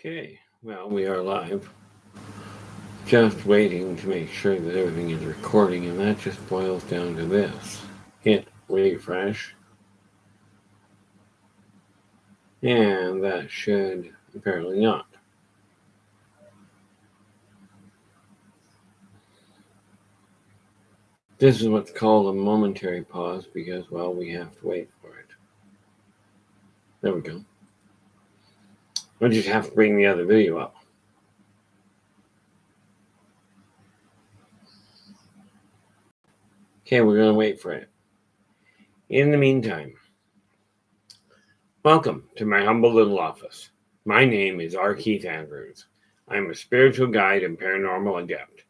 Okay, well, we are live. Just waiting to make sure that everything is recording, and that just boils down to this. Hit refresh, and that should apparently not. This is what's called a momentary pause because, well, we have to wait for it. There we go. I just have to bring the other video up. Okay, we're going to wait for it. In the meantime, welcome to my humble little office. My name is R. Keith Andrews. I am a spiritual guide and paranormal adept.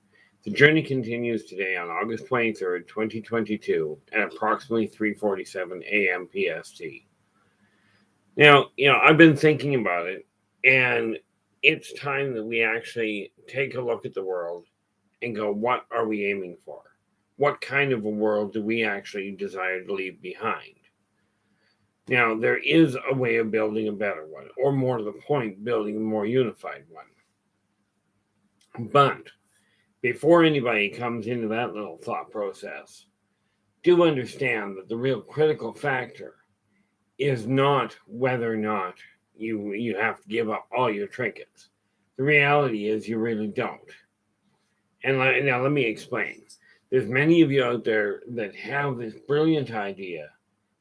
The journey continues today on August 23rd, 2022 at approximately 3:47 a.m. PST. Now, I've been thinking about it, and it's time that we actually take a look at the world and go, what are we aiming for? What kind of a world do we actually desire to leave behind? Now, there is a way of building a better one, or more to the point, building a more unified one. But before anybody comes into that little thought process, do understand that the real critical factor is not whether or not you have to give up all your trinkets. The reality is you really don't. And now let me explain. There's many of you out there that have this brilliant idea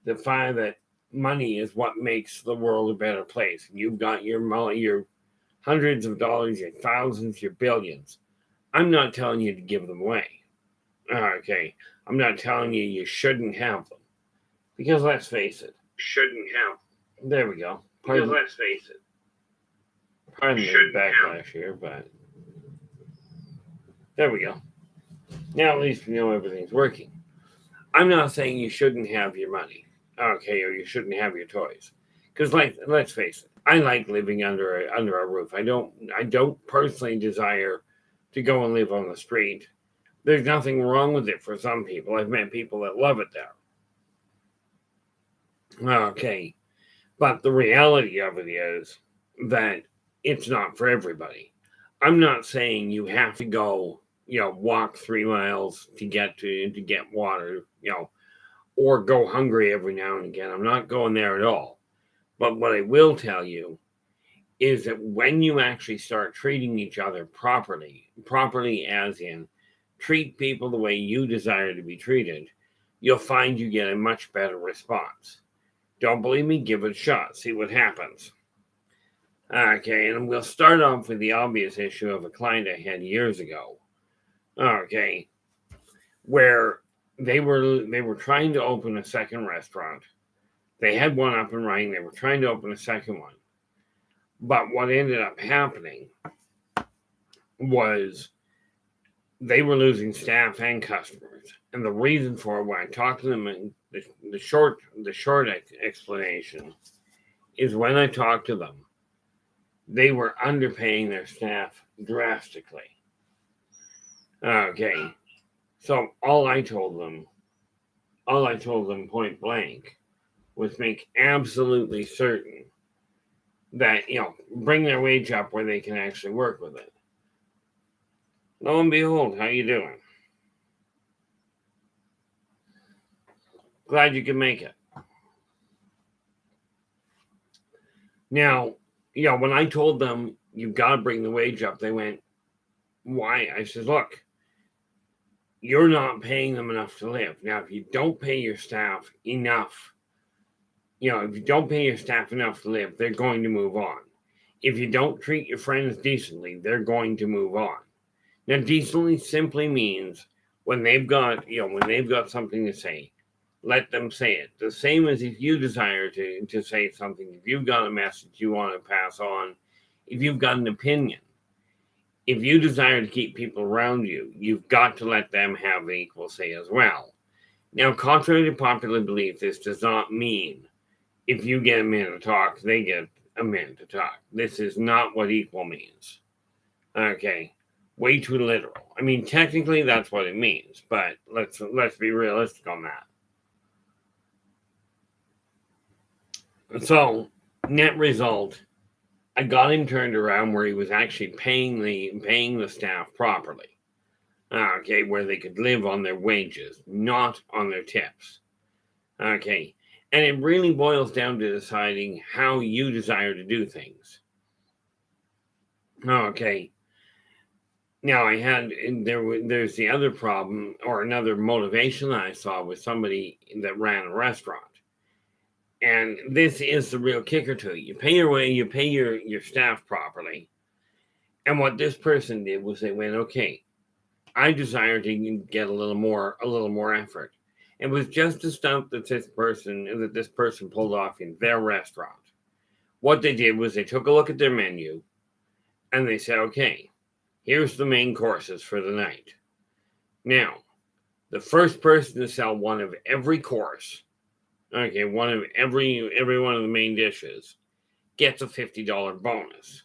that find that money is what makes the world a better place. You've got your hundreds of dollars, your thousands, your billions. I'm not telling you to give them away. Okay. I'm not telling you shouldn't have them. Because let's face it. Shouldn't have. There we go. Because let's face it. Pardon the backlash here, but there we go. Now at least we know everything's working. I'm not saying you shouldn't have your money. Okay, or you shouldn't have your toys. Because let's face it. I like living under a roof. I don't personally desire to go and live on the street. There's nothing wrong with it for some people. I've met people that love it there. Okay, but the reality of it is that it's not for everybody. I'm not saying you have to go, walk 3 miles to get water, or go hungry every now and again. I'm not going there at all. But what I will tell you is that when you actually start treating each other properly as in treat people the way you desire to be treated, you'll find you get a much better response. Don't believe me? Give it a shot. See what happens. Okay, and we'll start off with the obvious issue of a client I had years ago. Okay, where they were trying to open a second restaurant. They had one up and running. They were trying to open a second one. But what ended up happening was they were losing staff and customers. And the reason for it, when I talked to them, and the short explanation is when I talked to them, they were underpaying their staff drastically. Okay. So all I told them point blank was make absolutely certain that, bring their wage up where they can actually work with it. Lo and behold, how you doing? Glad you can make it. Now, when I told them you've got to bring the wage up, they went, why? I said, look, you're not paying them enough to live. Now, if you don't pay your staff enough, if you don't pay your staff enough to live, they're going to move on. If you don't treat your friends decently, they're going to move on. Now, decently simply means when they've got something to say, let them say it. The same as if you desire to say something, if you've got a message you want to pass on, if you've got an opinion, if you desire to keep people around you, you've got to let them have an equal say as well. Now, contrary to popular belief, this does not mean if you get a minute to talk, they get a minute to talk. This is not what equal means. Okay. Way too literal. I mean, technically that's what it means, but let's be realistic on that. So, net result, I got him turned around where he was actually paying the staff properly. Okay, where they could live on their wages, not on their tips. Okay, and it really boils down to deciding how you desire to do things. Okay. Now there's the other problem or another motivation that I saw with somebody that ran a restaurant. And this is the real kicker to it. You pay your staff properly. And what this person did was they went, okay, I desire to get a little more effort. It was just a stunt that this person pulled off in their restaurant. What they did was they took a look at their menu and they said, okay, here's the main courses for the night. Now, the first person to sell one of every course, okay, one of every one of the main dishes, gets a $50 bonus.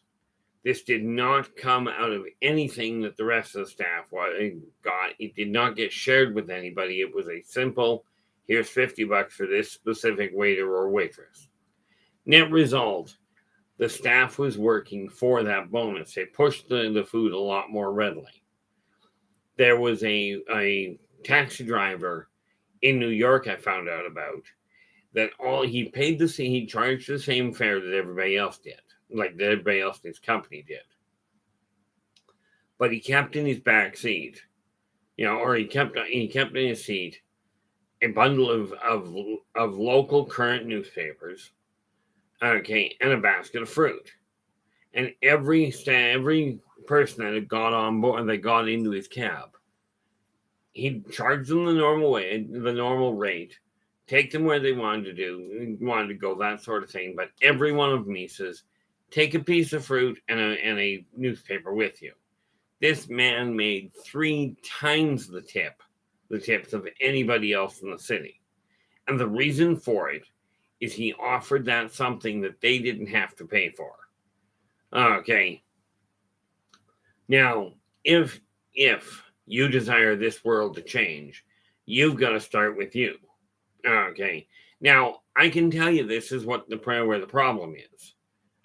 This did not come out of anything that the rest of the staff got. It did not get shared with anybody. It was a simple, here's $50 for this specific waiter or waitress. Net result, the staff was working for that bonus. They pushed the food a lot more readily. There was a taxi driver in New York I found out about that he charged the same fare that everybody else did, like that everybody else in his company did. But he kept in his back seat, or he kept in his seat a bundle of local current newspapers, okay, and a basket of fruit. And every person that had got on board, that got into his cab, he charged them the normal rate, take them where they wanted to go, that sort of thing. But every one of them, he says, take a piece of fruit and a newspaper with you. This man made 3 times the tips of anybody else in the city. And the reason for it is he offered that something that they didn't have to pay for. Okay. Now, if you desire this world to change, you've got to start with you. Okay. Now, I can tell you this is where the problem is.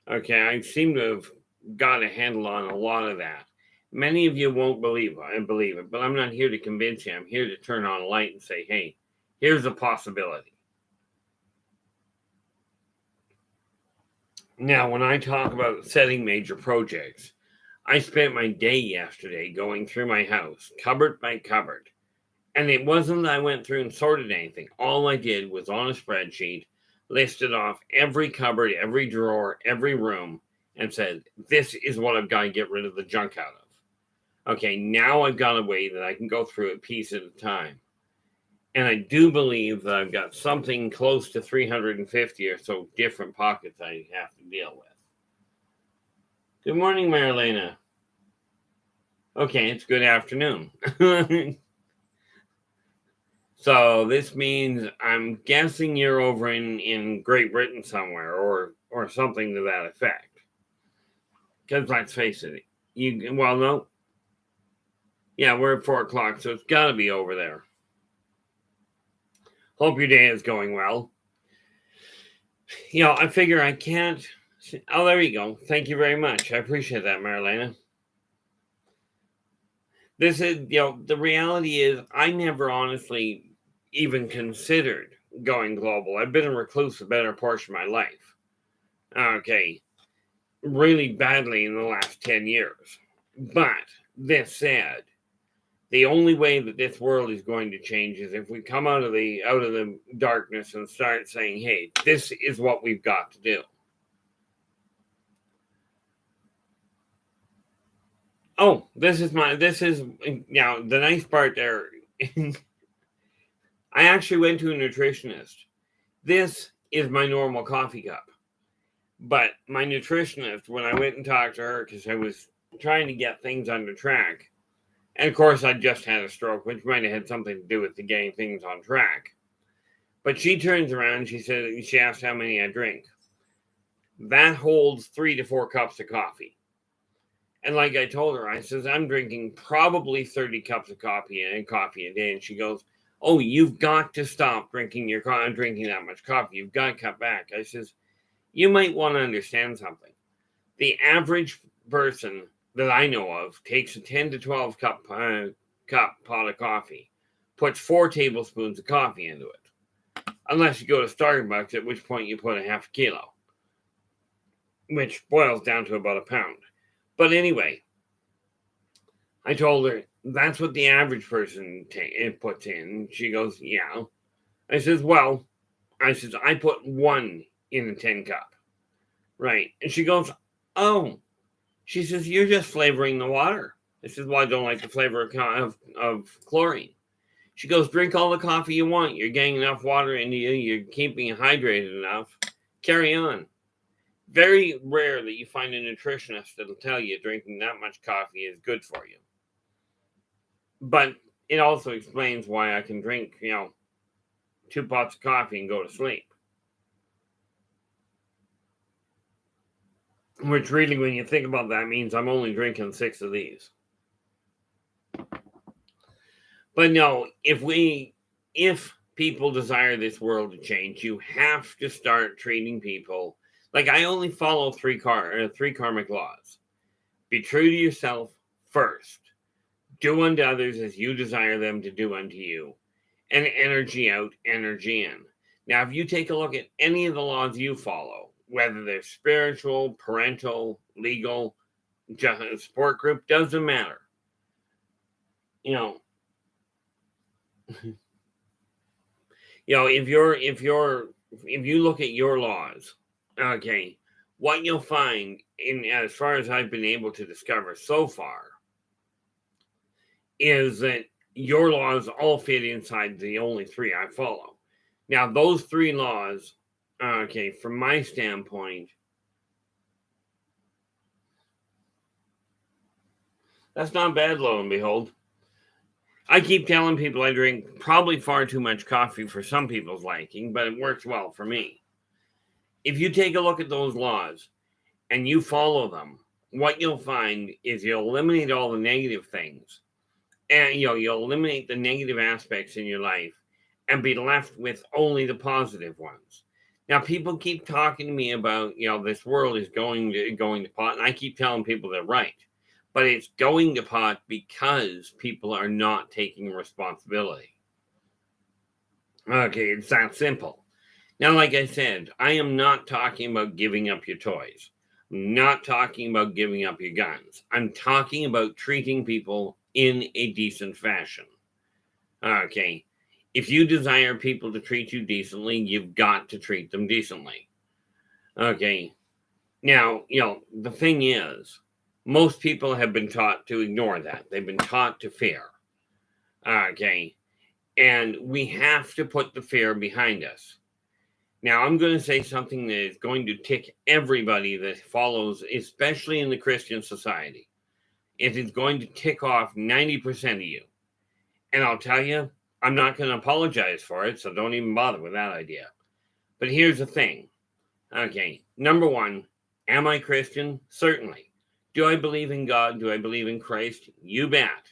Okay, I seem to have got a handle on a lot of that. Many of you won't believe it, but I'm not here to convince you. I'm here to turn on a light and say, hey, here's a possibility. Now, when I talk about setting major projects, I spent my day yesterday going through my house, cupboard by cupboard. And it wasn't that I went through and sorted anything. All I did was on a spreadsheet, listed off every cupboard, every drawer, every room, and said, this is what I've got to get rid of the junk out of. Okay, now I've got a way that I can go through it piece at a time. And I do believe that I've got something close to 350 or so different pockets I have to deal with. Good morning, Marilena. Okay, it's good afternoon. So this means I'm guessing you're over in Great Britain somewhere or something to that effect. Because let's face it, no. Yeah, we're at 4 o'clock, so it's got to be over there. Hope your day is going well. I figure I can't. Oh, there you go. Thank you very much. I appreciate that, Marilena. This is, the reality is I never honestly even considered going global. I've been a recluse a better portion of my life. Okay. Really badly in the last 10 years. But this said, the only way that this world is going to change is if we come out of the darkness and start saying, hey, this is what we've got to do. Oh, this is the nice part there. I actually went to a nutritionist. This is my normal coffee cup. But my nutritionist, when I went and talked to her, because I was trying to get things under track, and of course I just had a stroke, which might have had something to do with the getting things on track. But she turns around, she asked how many I drink. That holds 3 to 4 cups of coffee. And like I told her, I says, I'm drinking probably 30 cups of coffee a day. And she goes, oh, you've got to stop drinking that much coffee. You've got to cut back. I says, you might want to understand something. The average person that I know of takes a 10 to 12 cup pot of coffee, puts 4 tablespoons of coffee into it. Unless you go to Starbucks, at which point you put a half a kilo, which boils down to about a pound. But anyway, I told her that's what the average person puts in. She goes, yeah. I says, well, I put 1 in a 10 cup. Right. And she goes, oh. She says, you're just flavoring the water. I says, well, I don't like the flavor of chlorine. She goes, drink all the coffee you want. You're getting enough water into you. You're keeping it hydrated enough. Carry on. Very rare that you find a nutritionist that'll tell you drinking that much coffee is good for you. But it also explains why I can drink, 2 pots of coffee and go to sleep. Which really, when you think about that, means I'm only drinking 6 of these. But no, if people desire this world to change, you have to start treating people like I only follow 3 karmic laws. Be true to yourself first. Do unto others as you desire them to do unto you. And energy out, energy in. Now, if you take a look at any of the laws you follow, whether they're spiritual, parental, legal, support group, doesn't matter. If you look at your laws, okay, what you'll find as far as I've been able to discover so far is that your laws all fit inside the only 3 I follow. Now, those 3 laws, okay, from my standpoint, that's not bad, lo and behold. I keep telling people I drink probably far too much coffee for some people's liking, but it works well for me. If you take a look at those laws and you follow them, what you'll find is you'll eliminate all the negative things, and you'll eliminate the negative aspects in your life and be left with only the positive ones. Now, people keep talking to me about, this world is going to pot, and I keep telling people they're right. But it's going to pot because people are not taking responsibility. Okay, it's that simple. Now, like I said, I am not talking about giving up your toys. I'm not talking about giving up your guns. I'm talking about treating people in a decent fashion. Okay, if you desire people to treat you decently, you've got to treat them decently. Okay, now, the thing is, most people have been taught to ignore that. They've been taught to fear. Okay. And we have to put the fear behind us. Now, I'm going to say something that is going to tick everybody that follows, especially in the Christian society. It is going to tick off 90% of you. And I'll tell you, I'm not going to apologize for it, so don't even bother with that idea. But here's the thing. Okay. Number 1, am I Christian? Certainly. Do I believe in God? Do I believe in Christ? You bet.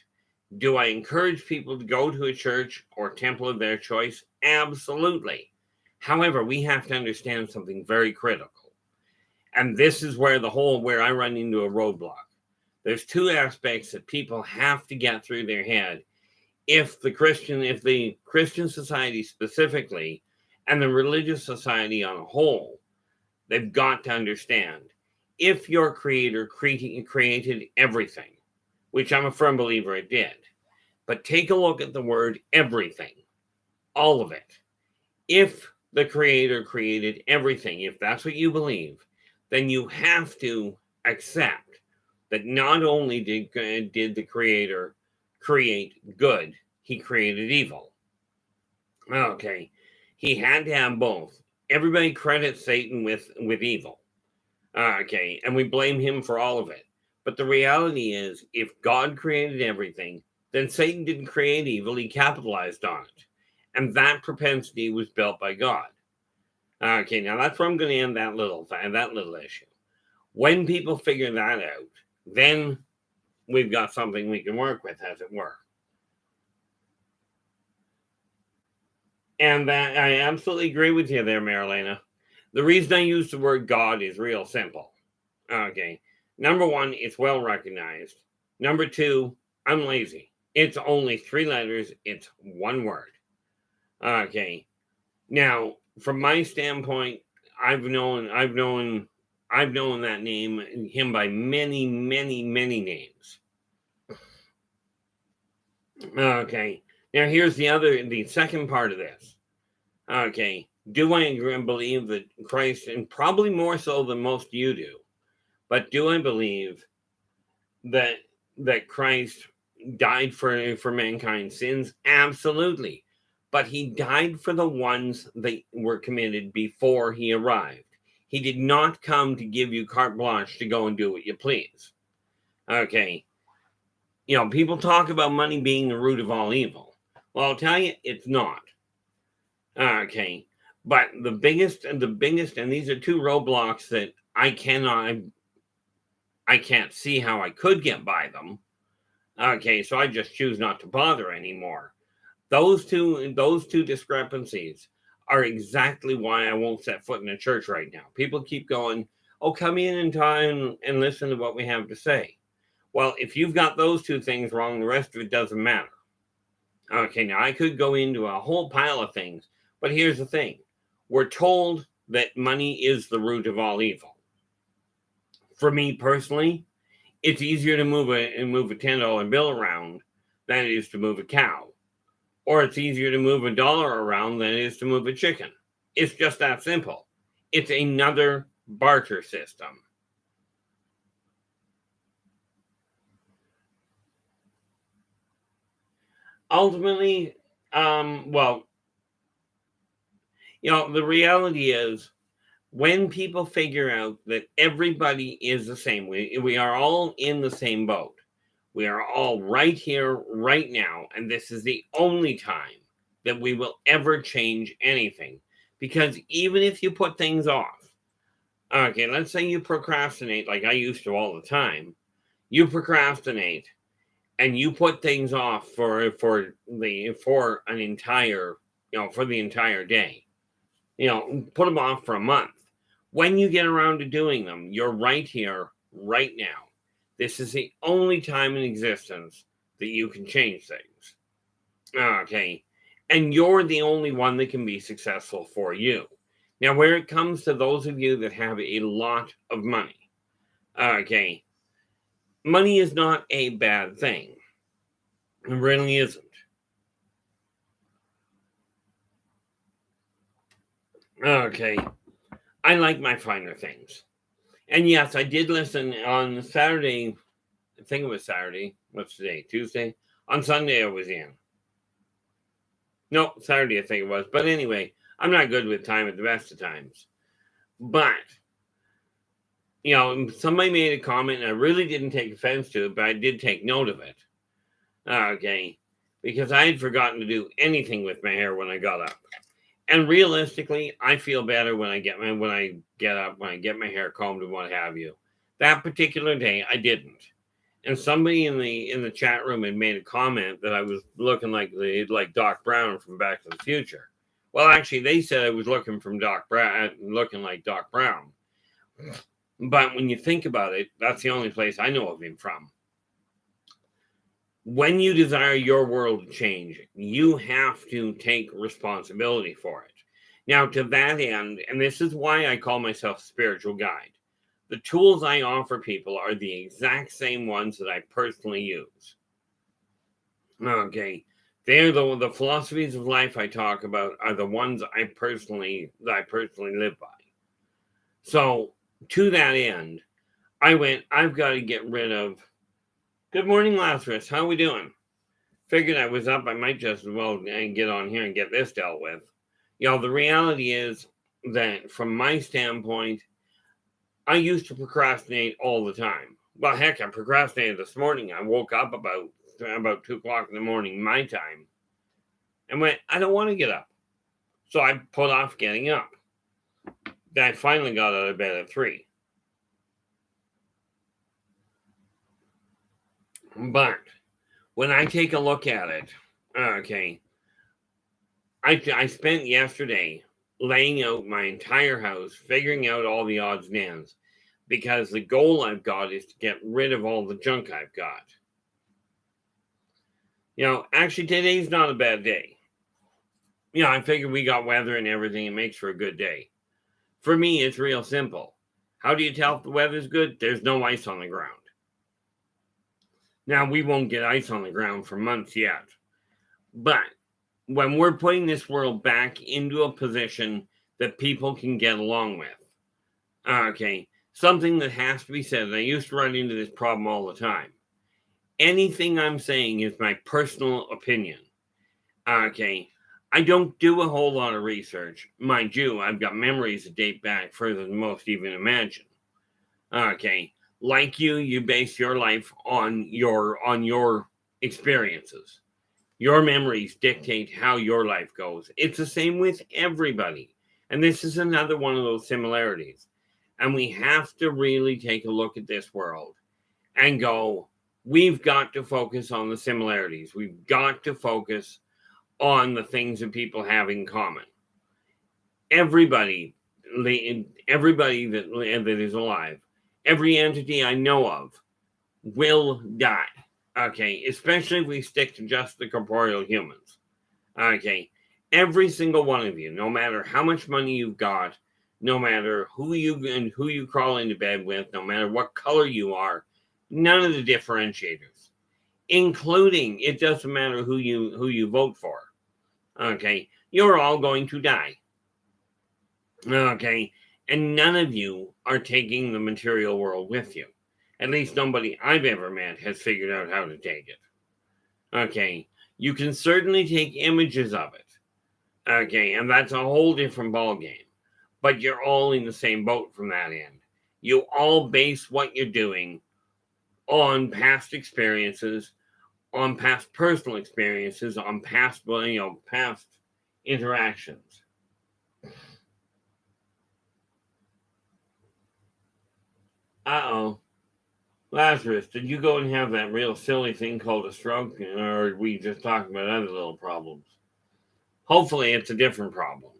Do I encourage people to go to a church or temple of their choice? Absolutely. However, we have to understand something very critical. And this is where I run into a roadblock. There's 2 aspects that people have to get through their head if the Christian society specifically and the religious society on a whole, they've got to understand. If your creator created everything, which I'm a firm believer it did, but take a look at the word everything, all of it. If the creator created everything, if that's what you believe, then you have to accept that not only did the creator create good, he created evil. Okay, he had to have both. Everybody credits Satan with evil. Okay, and we blame him for all of it. But the reality is, if God created everything, then Satan didn't create evil, he capitalized on it. And that propensity was built by God. Okay, now that's where I'm going to end that little issue. When people figure that out, then we've got something we can work with, as it were. And that I absolutely agree with you there, Marilena. The reason I use the word God is real simple. Okay. Number one, it's well recognized. Number two, I'm lazy. It's only 3 letters. It's one word. Okay. Now, from my standpoint, I've known that name, him by many, many, many names. Okay. Now here's the second part of this. Okay. Do I agree and believe that Christ, and probably more so than most of you do, but do I believe that Christ died for mankind's sins? Absolutely. But he died for the ones that were committed before he arrived. He did not come to give you carte blanche to go and do what you please. Okay. People talk about money being the root of all evil. Well, I'll tell you, it's not. Okay. But the biggest, and these are two roadblocks that I can't see how I could get by them. Okay, so I just choose not to bother anymore. Those two discrepancies are exactly why I won't set foot in a church right now. People keep going, "Oh, come in and time and listen to what we have to say." Well, if you've got those two things wrong, the rest of it doesn't matter. Okay, now I could go into a whole pile of things, but here's the thing. We're told that money is the root of all evil. For me personally, it's easier to move a $10 bill around than it is to move a cow. Or it's easier to move $1 around than it is to move a chicken. It's just that simple. It's another barter system. Ultimately, the reality is, when people figure out that everybody is the same, we are all in the same boat. We are all right here, right now, and this is the only time that we will ever change anything. Because even if you put things off, okay, let's say you procrastinate like I used to all the time. You procrastinate and you put things off for an entire, for the entire day. Put them off for a month. When you get around to doing them, you're right here, right now. This is the only time in existence that you can change things. Okay. And you're the only one that can be successful for you. Now, where it comes to those of you that have a lot of money, okay, money is not a bad thing. It really isn't. Okay. I like my finer things. And yes, I did listen on Saturday. I think it was Saturday. What's today? Tuesday? On Sunday, I was in. No, Saturday, I think it was. But anyway, I'm not good with time at the best of times. But, somebody made a comment, and I really didn't take offense to it, but I did take note of it. Okay. Because I had forgotten to do anything with my hair when I got up. And realistically, I feel better when I get up, when I get my hair combed and what have you. That particular day, I didn't. And somebody in the chat room had made a comment that I was looking like Doc Brown from Back to the Future. Well, actually, they said I was looking like Doc Brown. But when you think about it, that's the only place I know of him from. When you desire your world to change, you have to take responsibility for it. Now, to that end, and this is why I call myself a spiritual guide, the tools I offer people are the exact same ones that I personally use. Okay. They're the philosophies of life I talk about are the ones I personally live by. So, to that end, I've got to get rid of. Good morning, Lazarus. How are we doing? Figured I was up. I might just as well get on here and get this dealt with. The reality is that from my standpoint, I used to procrastinate all the time. Well, heck, I procrastinated this morning. I woke up about 2 o'clock in the morning, my time, and went, I don't want to get up. So I put off getting up. Then I finally got out of bed at 3. But when I take a look at it, okay, I spent yesterday laying out my entire house, figuring out all the odds and ends, because the goal I've got is to get rid of all the junk I've got. Actually, today's not a bad day. I figure we got weather and everything. It makes for a good day. For me, it's real simple. How do you tell if the weather's good? There's no ice on the ground. Now, we won't get ice on the ground for months yet. But when we're putting this world back into a position that people can get along with, okay, something that has to be said, and I used to run into this problem all the time. Anything I'm saying is my personal opinion. Okay, I don't do a whole lot of research. Mind you, I've got memories that date back further than most even imagine. Okay, like you base your life on your experiences. Your memories dictate how your life goes. It's the same with everybody. And this is another one of those similarities. And we have to really take a look at this world and go, we've got to focus on the similarities. We've got to focus on the things that people have in common. Everybody that is alive, every entity I know of will die. Okay, especially if we stick to just the corporeal humans. Okay, every single one of you, no matter how much money you've got, no matter who you crawl into bed with, no matter what color you are, none of the differentiators, including it doesn't matter who you vote for. Okay, you're all going to die. Okay, and none of you are taking the material world with you. At least nobody I've ever met has figured out how to take it. Okay, you can certainly take images of it. Okay, and that's a whole different ballgame. But you're all in the same boat from that end. You all base what you're doing on past experiences, on past personal experiences, on past interactions. Uh-oh. Lazarus, did you go and have that real silly thing called a stroke, or are we just talking about other little problems? Hopefully it's a different problem.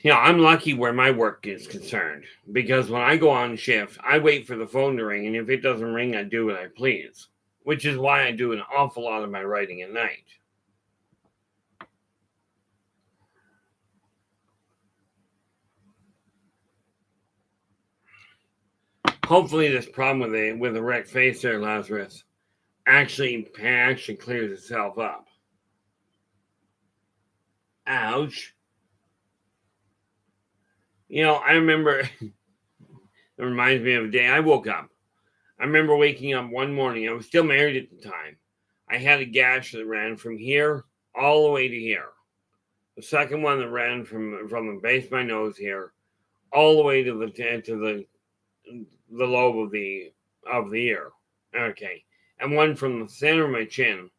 I'm lucky where my work is concerned, because when I go on shift, I wait for the phone to ring, and if it doesn't ring, I do what I please, which is why I do an awful lot of my writing at night. Hopefully this problem with a wrecked face there, Lazarus, actually clears itself up. Ouch. I remember, it reminds me of a day I woke up. I remember waking up one morning. I was still married at the time. I had a gash that ran from here all the way to here. The second one that ran from the base of my nose here all the way to the lobe of the ear. Okay. And one from the center of my chin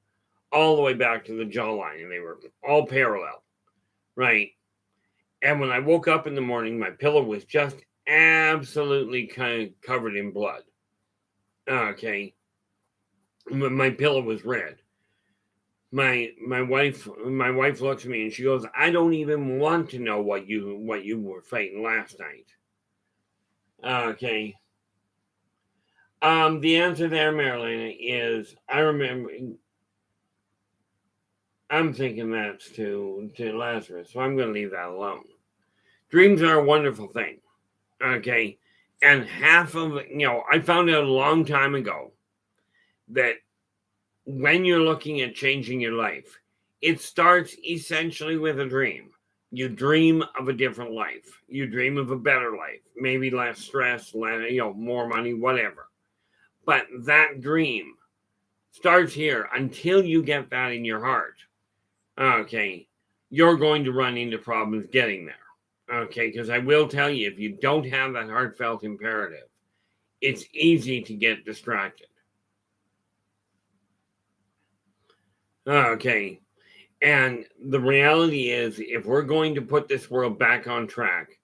all the way back to the jawline. And they were all parallel. Right. And when I woke up in the morning, my pillow was just absolutely kind of covered in blood. Okay. My pillow was red. My wife looks at me and she goes, "I don't even want to know what you were fighting last night." Okay. The answer there, Marilyn, is I remember. I'm thinking that's to Lazarus, so I'm going to leave that alone. Dreams are a wonderful thing. Okay. And half of I found out a long time ago that when you're looking at changing your life, it starts essentially with a dream. You dream of a different life. You dream of a better life, maybe less stress, more money, whatever. But that dream starts here until you get that in your heart. Okay, you're going to run into problems getting there. Okay, because I will tell you, if you don't have that heartfelt imperative, it's easy to get distracted. Okay, and the reality is, if we're going to put this world back on track,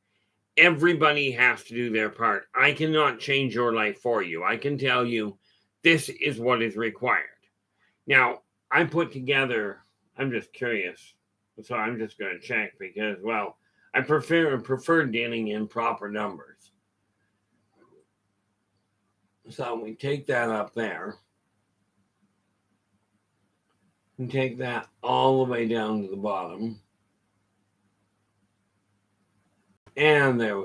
everybody has to do their part. I cannot change your life for you. I can tell you this is what is required. Now, I'm just curious, so I'm just going to check because, I prefer dealing in proper numbers. So we take that up there. And take that all the way down to the bottom. And there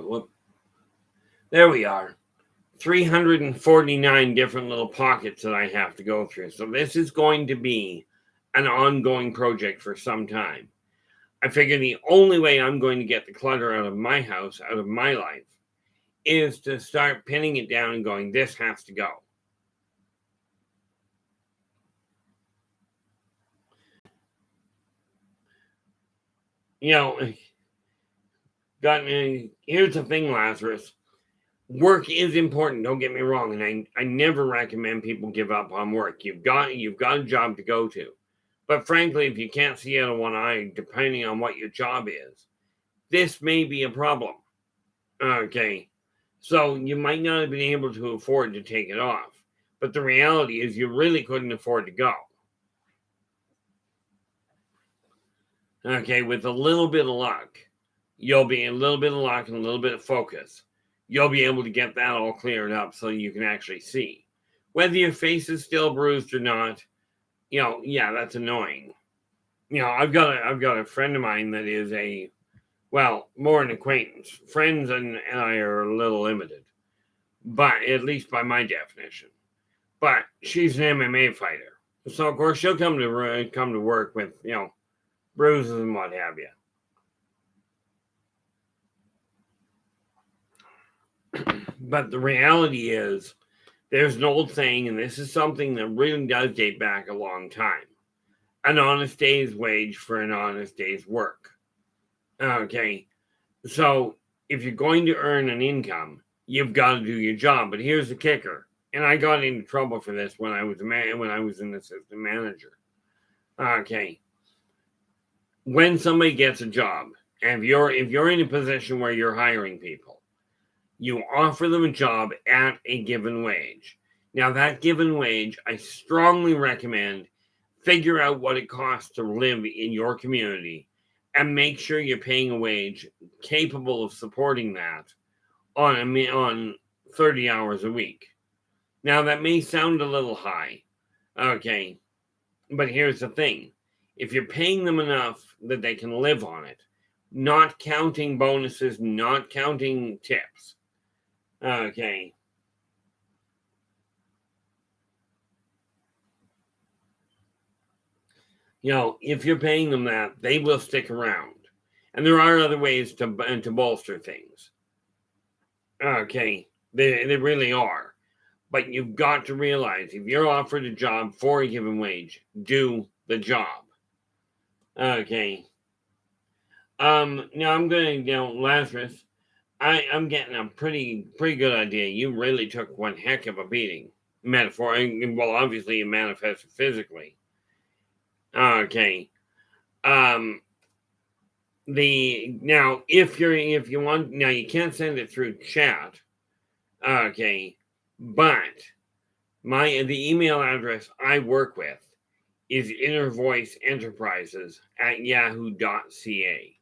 we are. 349 different little pockets that I have to go through. So this is going to be an ongoing project for some time. I figure the only way I'm going to get the clutter out of my house, out of my life, is to start pinning it down and going, this has to go. Here's the thing, Lazarus. Work is important, don't get me wrong, and I never recommend people give up on work. You've got a job to go to. But frankly, if you can't see out of one eye, depending on what your job is, this may be a problem. Okay. So you might not have been able to afford to take it off. But the reality is you really couldn't afford to go. Okay, with a little bit of luck, you'll be a little bit of luck and a little bit of focus. You'll be able to get that all cleared up so you can actually see. Whether your face is still bruised or not, yeah, that's annoying. I've got a friend of mine that is more an acquaintance. Friends and I are a little limited, but at least by my definition. But she's an MMA fighter, so of course she'll come to work with bruises and what have you. But the reality is, there's an old saying, and this is something that really does date back a long time: an honest day's wage for an honest day's work. Okay, so if you're going to earn an income, you've got to do your job. But here's the kicker, and I got into trouble for this when I was an assistant manager. Okay, when somebody gets a job, and if you're in a position where you're hiring people, you offer them a job at a given wage. Now, that given wage, I strongly recommend figure out what it costs to live in your community and make sure you're paying a wage capable of supporting that on 30 hours a week. Now, that may sound a little high, okay, but here's the thing. If you're paying them enough that they can live on it, not counting bonuses, not counting tips, okay, if you're paying them that, they will stick around. And there are other ways to bolster things. Okay, they really are. But you've got to realize, if you're offered a job for a given wage, do the job. Okay. Now I'm going to, Lazarus, I'm getting a pretty good idea. You really took one heck of a beating. Metaphor, well, obviously it manifested physically. Okay. If you want, now you can't send it through chat. Okay, but the email address I work with is innervoiceenterprises@yahoo.ca.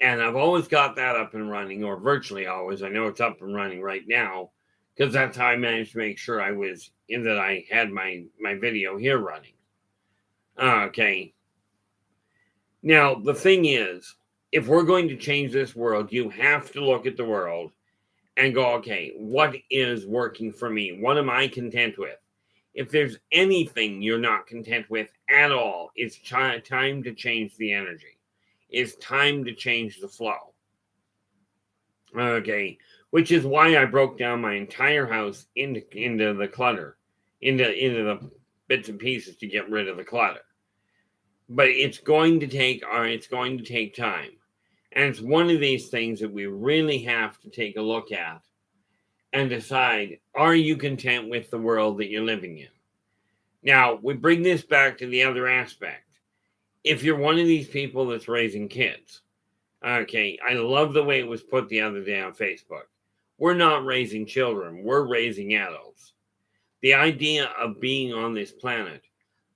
And I've always got that up and running, or virtually always. I know it's up and running right now, because that's how I managed to make sure I had my video here running. Okay. Now, the thing is, if we're going to change this world, you have to look at the world and go, okay, what is working for me? What am I content with? If there's anything you're not content with at all, it's time to change the energy. It's time to change the flow. Okay, which is why I broke down my entire house into the clutter, into the bits and pieces to get rid of the clutter. But it's going to take time. And it's one of these things that we really have to take a look at and decide, are you content with the world that you're living in? Now, we bring this back to the other aspect. If you're one of these people that's raising kids, okay, I love the way it was put the other day on Facebook. We're not raising children, we're raising adults. The idea of being on this planet,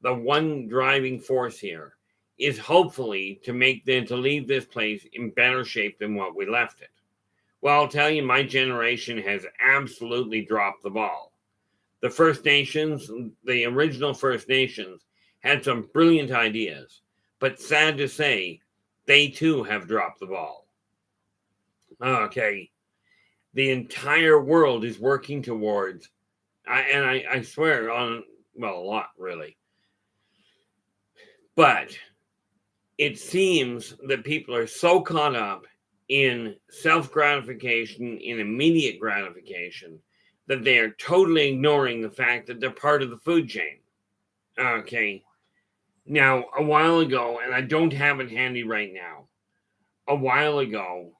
the one driving force here is hopefully to leave this place in better shape than what we left it. Well, I'll tell you, my generation has absolutely dropped the ball. The First Nations, the original First Nations, had some brilliant ideas, but sad to say, they too have dropped the ball. Okay, the entire world is working towards, I swear on, well, a lot really, but it seems that people are so caught up in self-gratification, in immediate gratification, that they are totally ignoring the fact that they're part of the food chain. Okay. Now, a while ago, and I don't have it handy right now, a while ago,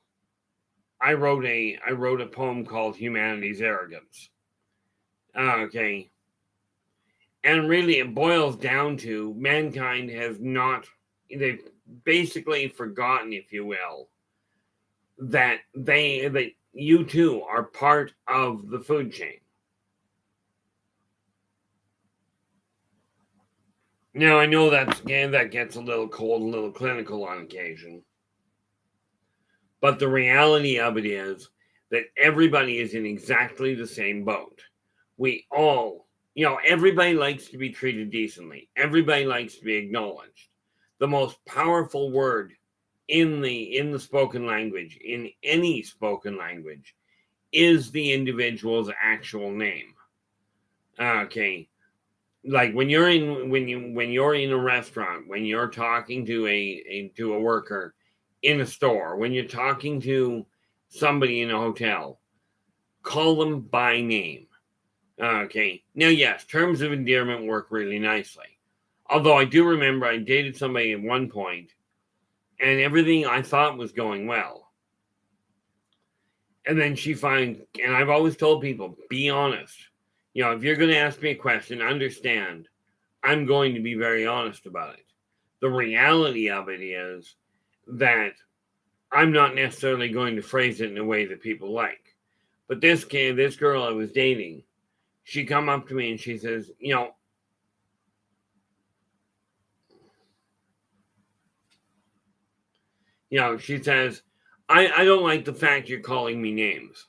I wrote a poem called Humanity's Arrogance. Okay. And really it boils down to mankind has not, they've basically forgotten, if you will, that you too are part of the food chain. Now I know that gets a little cold, a little clinical on occasion. But the reality of it is that everybody is in exactly the same boat. We all, everybody likes to be treated decently. Everybody likes to be acknowledged. The most powerful word in the spoken language, in any spoken language, is the individual's actual name. Okay. Like when you're in a restaurant, when you're talking to a worker in a store, when you're talking to somebody in a hotel, call them by name. Okay. Now, yes, terms of endearment work really nicely. Although I do remember I dated somebody at one point, and everything I thought was going well. And then and I've always told people, be honest. If you're going to ask me a question, understand, I'm going to be very honest about it. The reality of it is that I'm not necessarily going to phrase it in a way that people like. But this girl I was dating, she come up to me and she says, she says, I don't like the fact you're calling me names.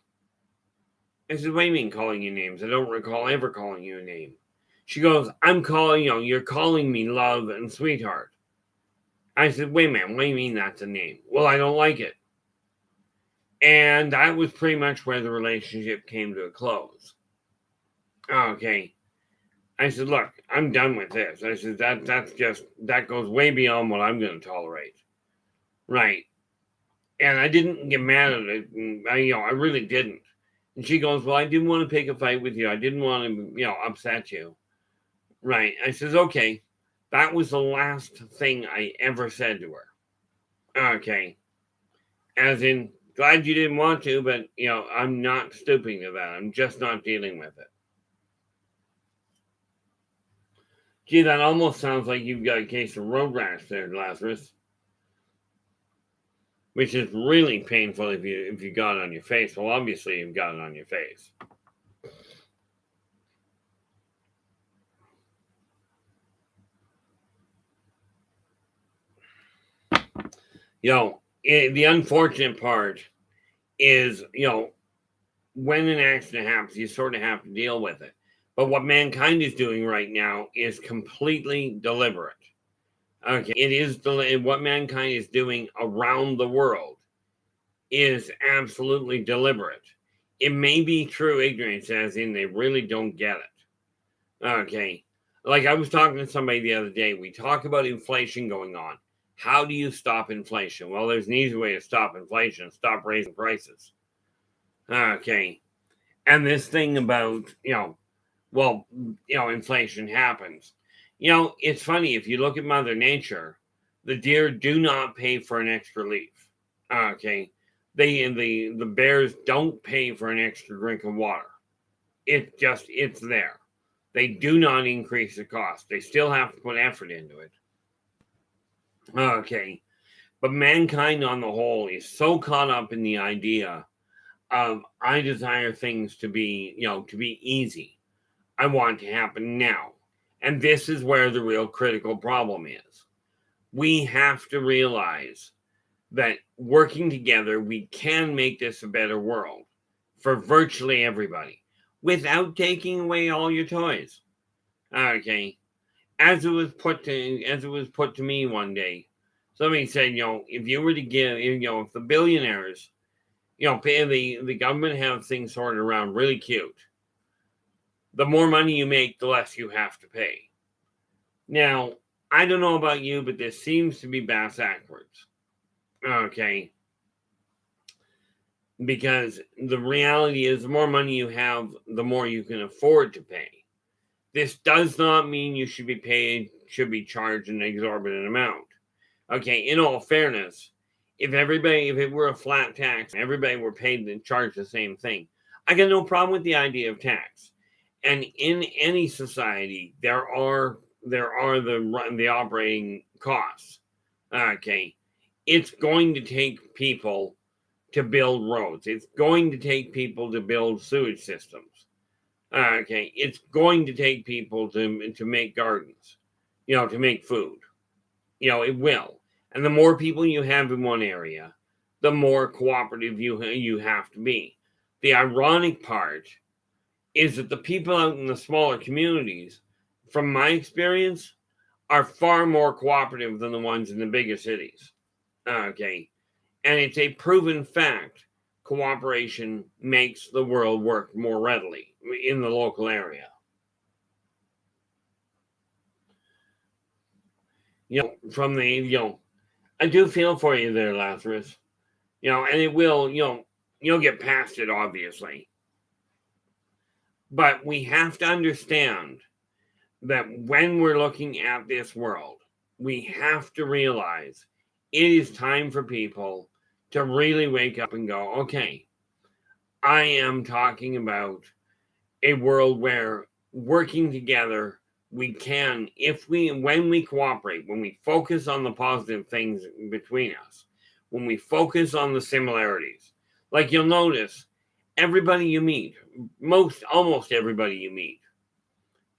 I said, what do you mean calling you names? I don't recall ever calling you a name. She goes, you're calling me love and sweetheart. I said, wait a minute, what do you mean that's a name? Well, I don't like it. And that was pretty much where the relationship came to a close. Okay. I said, look, I'm done with this. I said, that goes way beyond what I'm going to tolerate. Right. And I didn't get mad at it. I really didn't. And she goes, well, I didn't want to pick a fight with you. I didn't want to, upset you. Right. I says, okay. That was the last thing I ever said to her. Okay. As in, glad you didn't want to, but, I'm not stooping to that. I'm just not dealing with it. Gee, that almost sounds like you've got a case of road rash there, Lazarus. Which is really painful if you got it on your face. Well, obviously you've got it on your face. The unfortunate part is, when an accident happens, you sort of have to deal with it. But what mankind is doing right now is completely deliberate. Okay, it is what mankind is doing around the world is absolutely deliberate. It may be true ignorance, as in they really don't get it. Okay, like I was talking to somebody the other day. We talk about inflation going on. How do you stop inflation? Well, there's an easy way to stop inflation: stop raising prices. Okay, and this thing about inflation happens. It's funny, if you look at Mother Nature, the deer do not pay for an extra leaf. Okay. The bears don't pay for an extra drink of water. It's there. They do not increase the cost. They still have to put effort into it. Okay. But mankind on the whole is so caught up in the idea of, I desire things to be easy. I want it to happen now. And this is where the real critical problem is. We have to realize that working together, we can make this a better world for virtually everybody without taking away all your toys. Okay. As it was put to me one day, somebody said, if you were to give, if the billionaires, pay the government have things sorted around really cute. The more money you make, the less you have to pay. Now, I don't know about you, but this seems to be backwards. Okay. Because the reality is, the more money you have, the more you can afford to pay. This does not mean you should be charged an exorbitant amount. Okay, in all fairness, if it were a flat tax, everybody were paid and charged the same thing, I got no problem with the idea of tax. And in any society, there are the operating costs. Okay, it's going to take people to build roads. It's going to take people to build sewage systems. Okay, it's going to take people to make gardens, to make food. It will. And the more people you have in one area, the more cooperative you have to be. The ironic part is that the people out in the smaller communities, from my experience, are far more cooperative than the ones in the bigger cities. Okay. And it's a proven fact. Cooperation makes the world work more readily in the local area. I do feel for you there, Lazarus. And it will, you'll get past it, obviously. But we have to understand that when we're looking at this world, we have to realize it is time for people to really wake up and go, okay, I am talking about a world where working together, we can, when we cooperate, when we focus on the positive things between us, when we focus on the similarities, like you'll notice, everybody you meet, almost everybody you meet,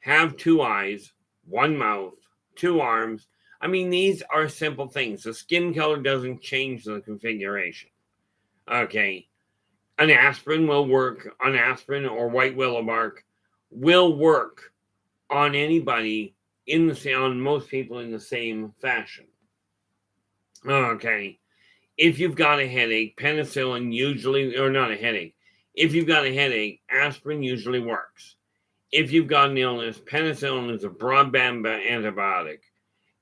have 2 eyes, 1 mouth, 2 arms. I mean, these are simple things. The skin color doesn't change the configuration. Okay. An aspirin or white Yldrbac will work on anybody on most people in the same fashion. Okay. If you've got a headache, penicillin usually, or not a headache, if you've got a headache, aspirin usually works. If you've got an illness, penicillin is a broadband antibiotic.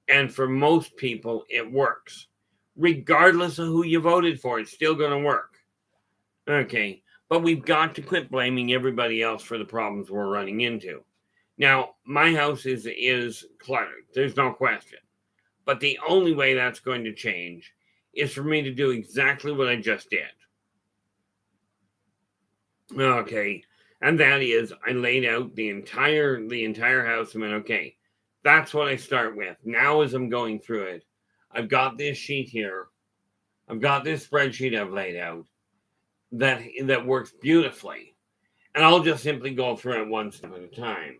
And for most people, it works. Regardless of who you voted for, it's still going to work. Okay. But we've got to quit blaming everybody else for the problems we're running into. Now, my house is cluttered. There's no question. But the only way that's going to change is for me to do exactly what I just did. Okay. And that is, I laid out the entire house and went, okay, that's what I start with. Now, as I'm going through it, I've got this sheet here. I've got this spreadsheet I've laid out that works beautifully. And I'll just simply go through it one step at a time.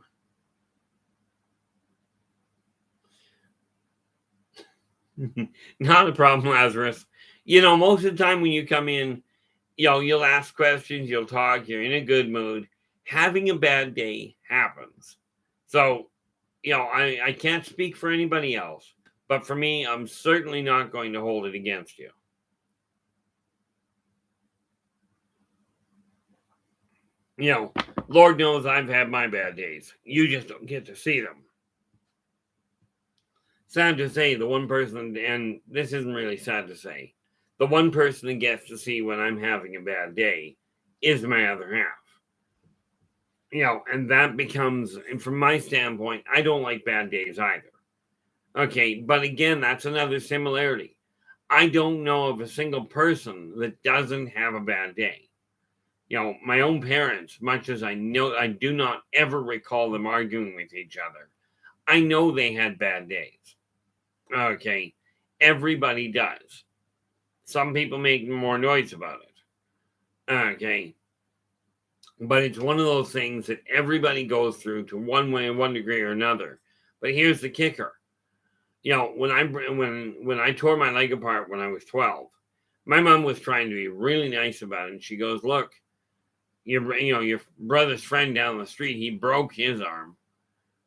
Not a problem, Lazarus. Most of the time when you come in, you'll ask questions, you'll talk, you're in a good mood. Having a bad day happens. So, I can't speak for anybody else, but for me, I'm certainly not going to hold it against you. Lord knows I've had my bad days. You just don't get to see them. Sad to say, the one person, and this isn't really sad to say, the one person that gets to see when I'm having a bad day is my other half. And that becomes, and from my standpoint, I don't like bad days either. Okay, but again, that's another similarity. I don't know of a single person that doesn't have a bad day. My own parents, much as I do not ever recall them arguing with each other. I know they had bad days. Okay, everybody does. Some people make more noise about it. Okay, but it's one of those things that everybody goes through to one way, one degree or another. But here's the kicker. When I tore my leg apart when I was 12, my mom was trying to be really nice about it, and she goes, "Look, your brother's friend down the street, he broke his arm."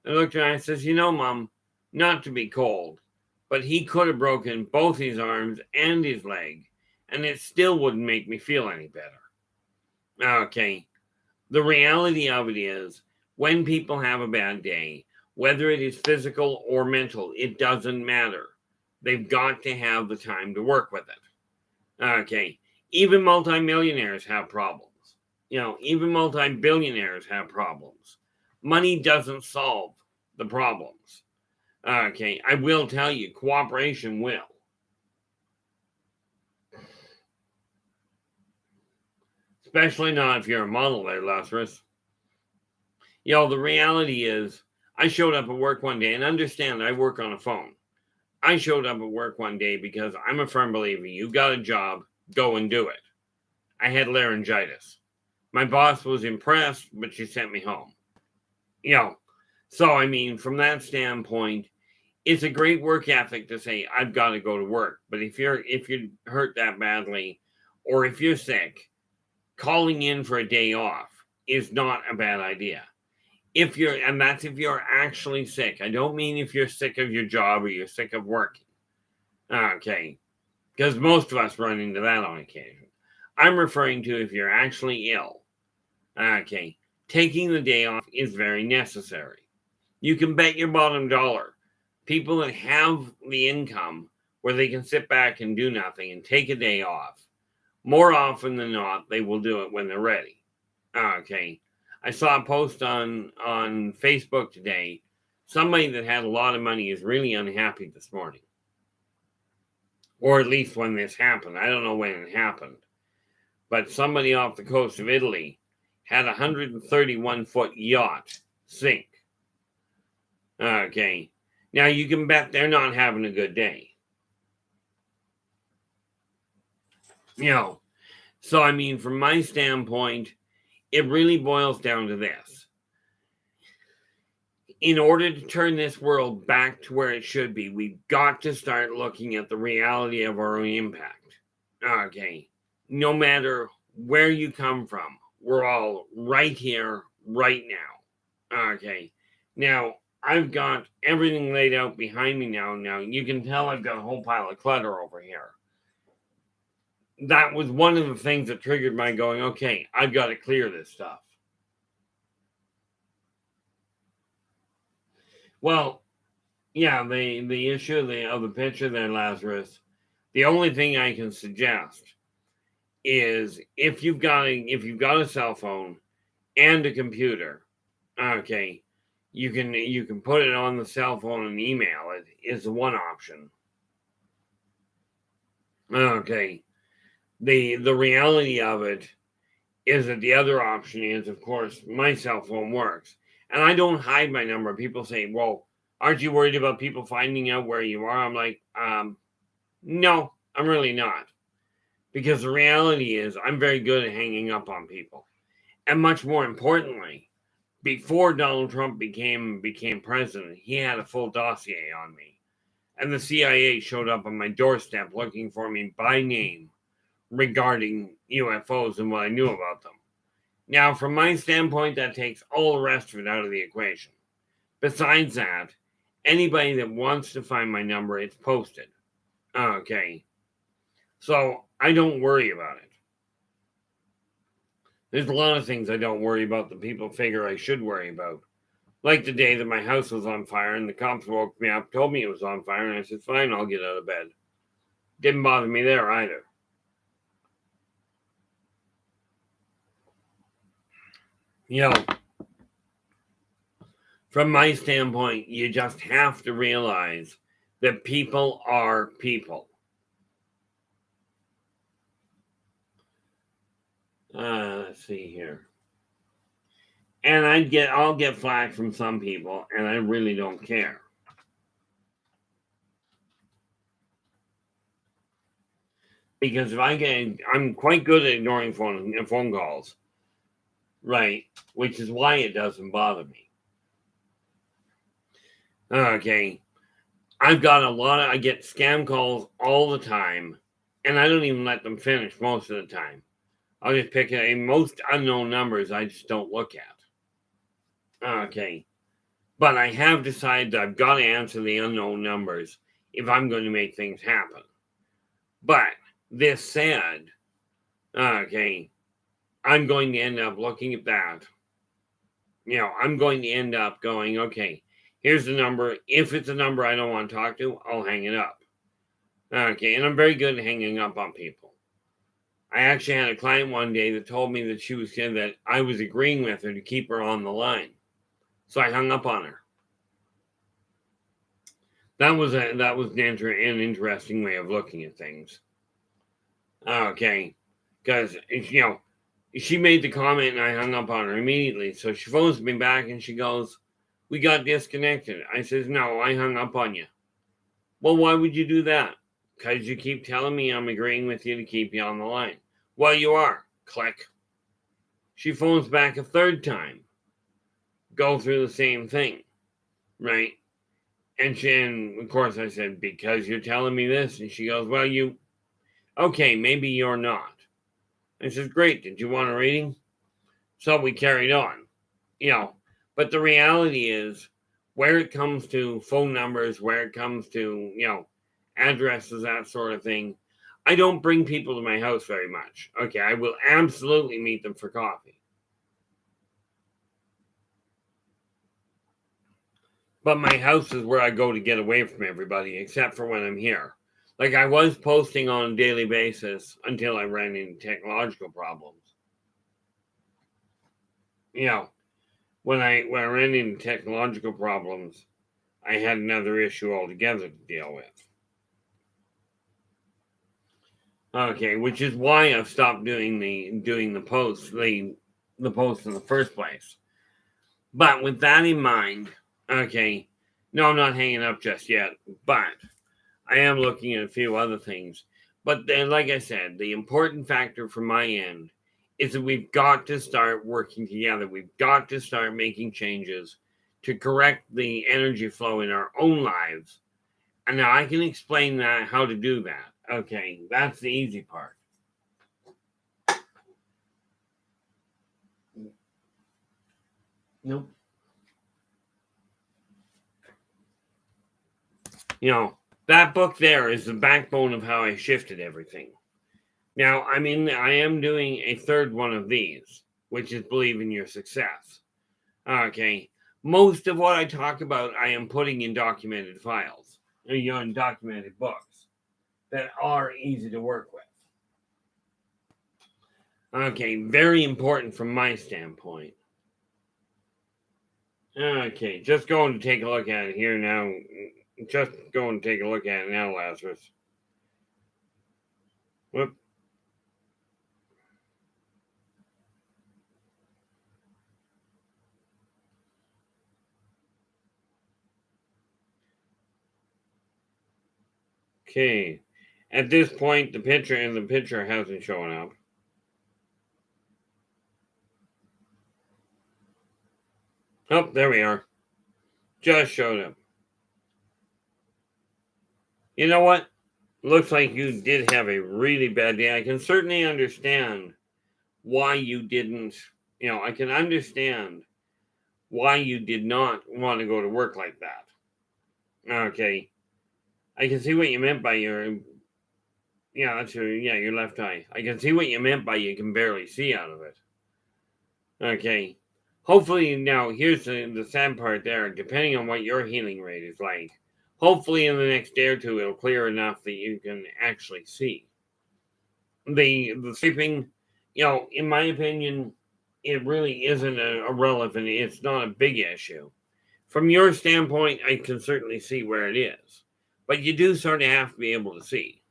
I looked at her and I says, Mom, not to be cold, but he could have broken both his arms and his leg, and it still wouldn't make me feel any better. Okay. The reality of it is, when people have a bad day, whether it is physical or mental, it doesn't matter. They've got to have the time to work with it. Okay. Even multimillionaires have problems. Even multi-billionaires have problems. Money doesn't solve the problems. Okay. I will tell you, cooperation will. Especially not if you're a model there, Lazarus. The reality is, I showed up at work one day, and understand I work on a phone. I showed up at work one day because I'm a firm believer, you got a job, go and do it. I had laryngitis. My boss was impressed, but she sent me home. So I mean, from that standpoint, it's a great work ethic to say, I've got to go to work. But if you're hurt that badly, or if you're sick, calling in for a day off is not a bad idea. If you're actually sick. I don't mean if you're sick of your job or you're sick of working. Okay. Because most of us run into that on occasion. I'm referring to if you're actually ill. Okay. Taking the day off is very necessary. You can bet your bottom dollar. People that have the income where they can sit back and do nothing and take a day off, more often than not, they will do it when they're ready. Okay. I saw a post on Facebook today. Somebody that had a lot of money is really unhappy this morning. Or at least when this happened. I don't know when it happened. But somebody off the coast of Italy had a 131-foot yacht sink. Okay. Now you can bet they're not having a good day. So I mean, from my standpoint, it really boils down to this. In order to turn this world back to where it should be, we've got to start looking at the reality of our own impact. Okay. No matter where you come from, we're all right here, right now. Okay. Now, I've got everything laid out behind me now. Now, you can tell I've got a whole pile of clutter over here. That was one of the things that triggered my going, okay, I've got to clear this stuff. Well, yeah, the issue of the picture there, Lazarus, the only thing I can suggest is if you've got a cell phone and a computer, okay, you can put it on the cell phone and email it is one option. Okay. The reality of it is that the other option is, of course, my cell phone works. And I don't hide my number. People say, well, aren't you worried about people finding out where you are? I'm like, no, I'm really not. Because the reality is I'm very good at hanging up on people. And much more importantly, before Donald Trump became president, he had a full dossier on me. And the CIA showed up on my doorstep looking for me by name regarding UFOs and what I knew about them. Now, from my standpoint, that takes all the rest of it out of the equation. Besides that, anybody that wants to find my number, it's posted. Okay. So I don't worry about it. There's a lot of things I don't worry about that people figure I should worry about. Like the day that my house was on fire and the cops woke me up, told me it was on fire, and I said, fine, I'll get out of bed. Didn't bother me there either. From my standpoint, you just have to realize that people are people. Let's see here. And I'll get flack from some people, and I really don't care. Because I'm quite good at ignoring phone calls. Right. Which is why it doesn't bother me. Okay. I get scam calls all the time, and I don't even let them finish most of the time. I'll just pick it. Most unknown numbers I just don't look at. Okay. But I have decided that I've got to answer the unknown numbers if I'm going to make things happen. But this said, okay, I'm going to end up looking at that. I'm going to end up going, okay, here's the number. If it's a number I don't want to talk to, I'll hang it up. Okay, and I'm very good at hanging up on people. I actually had a client one day that told me that she was saying that I was agreeing with her to keep her on the line. So I hung up on her. That was an interesting way of looking at things. Okay, because she made the comment and I hung up on her immediately. So she phones me back and she goes, "We got disconnected." I says, "No, I hung up on you." "Well, why would you do that?" "Because you keep telling me I'm agreeing with you to keep you on the line." "Well, you are." Click. She phones back a third time. Go through the same thing, right? And of course I said, "Because you're telling me this." And she goes, "Well, okay, maybe you're not." I says, "Great, did you want a reading?" So we carried on, but the reality is, where it comes to phone numbers, where it comes to, addresses, that sort of thing, I don't bring people to my house very much. Okay, I will absolutely meet them for coffee. But my house is where I go to get away from everybody, except for when I'm here. Like I was posting on a daily basis until I ran into technological problems. When I ran into technological problems, I had another issue altogether to deal with. Okay, which is why I've stopped doing the posts, the posts in the first place. But with that in mind, okay, no, I'm not hanging up just yet, but I am looking at a few other things. But then, like I said, the important factor from my end is that we've got to start working together. We've got to start making changes to correct the energy flow in our own lives. And now I can explain how to do that. Okay, that's the easy part. Nope. That book there is the backbone of how I shifted everything. Now, I am doing a third one of these, which is Believe in Your Success. Okay. Most of what I talk about, I am putting in documented files, in documented books that are easy to work with. Okay, very important from my standpoint. Okay, just going to take a look at it here now. Just going to take a look at it now, Lazarus. Whoop. Okay. At this point, the picture hasn't shown up. Oh, there we are. Just showed up. You know what? Looks like you did have a really bad day. I can certainly understand why you didn't, I can understand why you did not want to go to work like that. Okay. I can see what you meant by your left eye. I can see what you meant by you can barely see out of it. Okay. Hopefully, now here's the sad part there. Depending on what your healing rate is like, hopefully in the next day or two it'll clear enough that you can actually see. The sleeping, in my opinion, it really isn't irrelevant. It's not a big issue. From your standpoint, I can certainly see where it is. But you do sort of have to be able to see.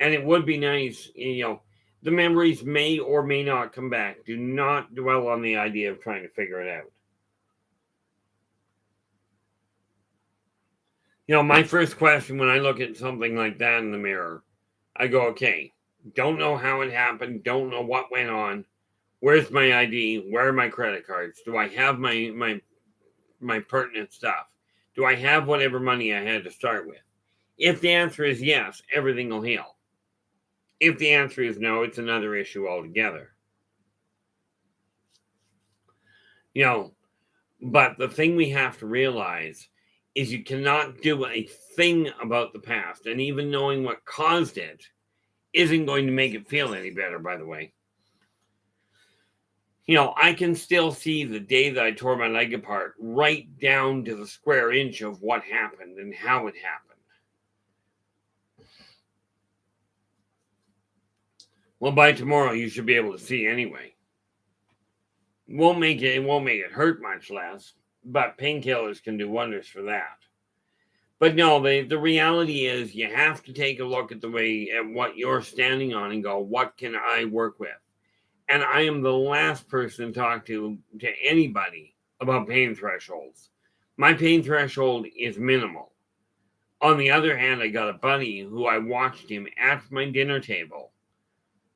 And it would be nice, the memories may or may not come back. Do not dwell on the idea of trying to figure it out. My first question when I look at something like that in the mirror, I go, okay, don't know how it happened, don't know what went on. Where's my ID? Where are my credit cards? Do I have my pertinent stuff? Do I have whatever money I had to start with? If the answer is yes, everything will heal. If the answer is no, it's another issue altogether. But the thing we have to realize is you cannot do a thing about the past, and even knowing what caused it isn't going to make it feel any better, by the way. I can still see the day that I tore my leg apart right down to the square inch of what happened and how it happened. Well, by tomorrow you should be able to see anyway. It won't make it hurt much less, but painkillers can do wonders for that. But no, the reality is you have to take a look at what you're standing on and go, what can I work with? And I am the last person to talk to anybody about pain thresholds. My pain threshold is minimal. On the other hand, I got a buddy who I watched him at my dinner table.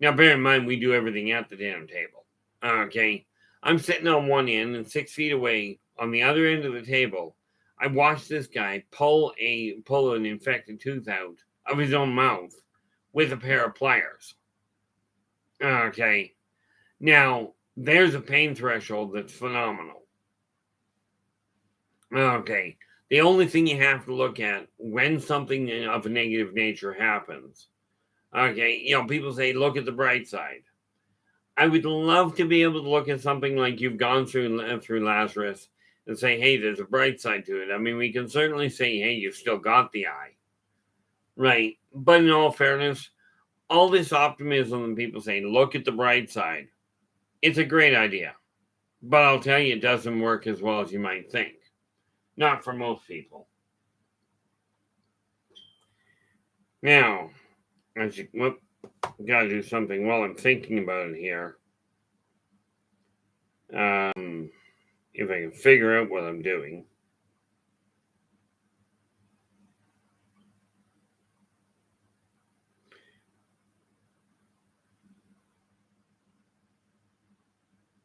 Now, bear in mind, we do everything at the dinner table. Okay? I'm sitting on one end, and 6 feet away on the other end of the table, I watched this guy pull an infected tooth out of his own mouth with a pair of pliers. Okay? Now, there's a pain threshold that's phenomenal. Okay. The only thing you have to look at when something of a negative nature happens, okay, people say, look at the bright side. I would love to be able to look at something like you've gone through Lazarus and say, hey, there's a bright side to it. I mean, we can certainly say, hey, you've still got the eye. Right. But in all fairness, all this optimism and people saying, look at the bright side, it's a great idea. But I'll tell you, it doesn't work as well as you might think. Not for most people. Now, gotta do something while I'm thinking about it here. If I can figure out what I'm doing.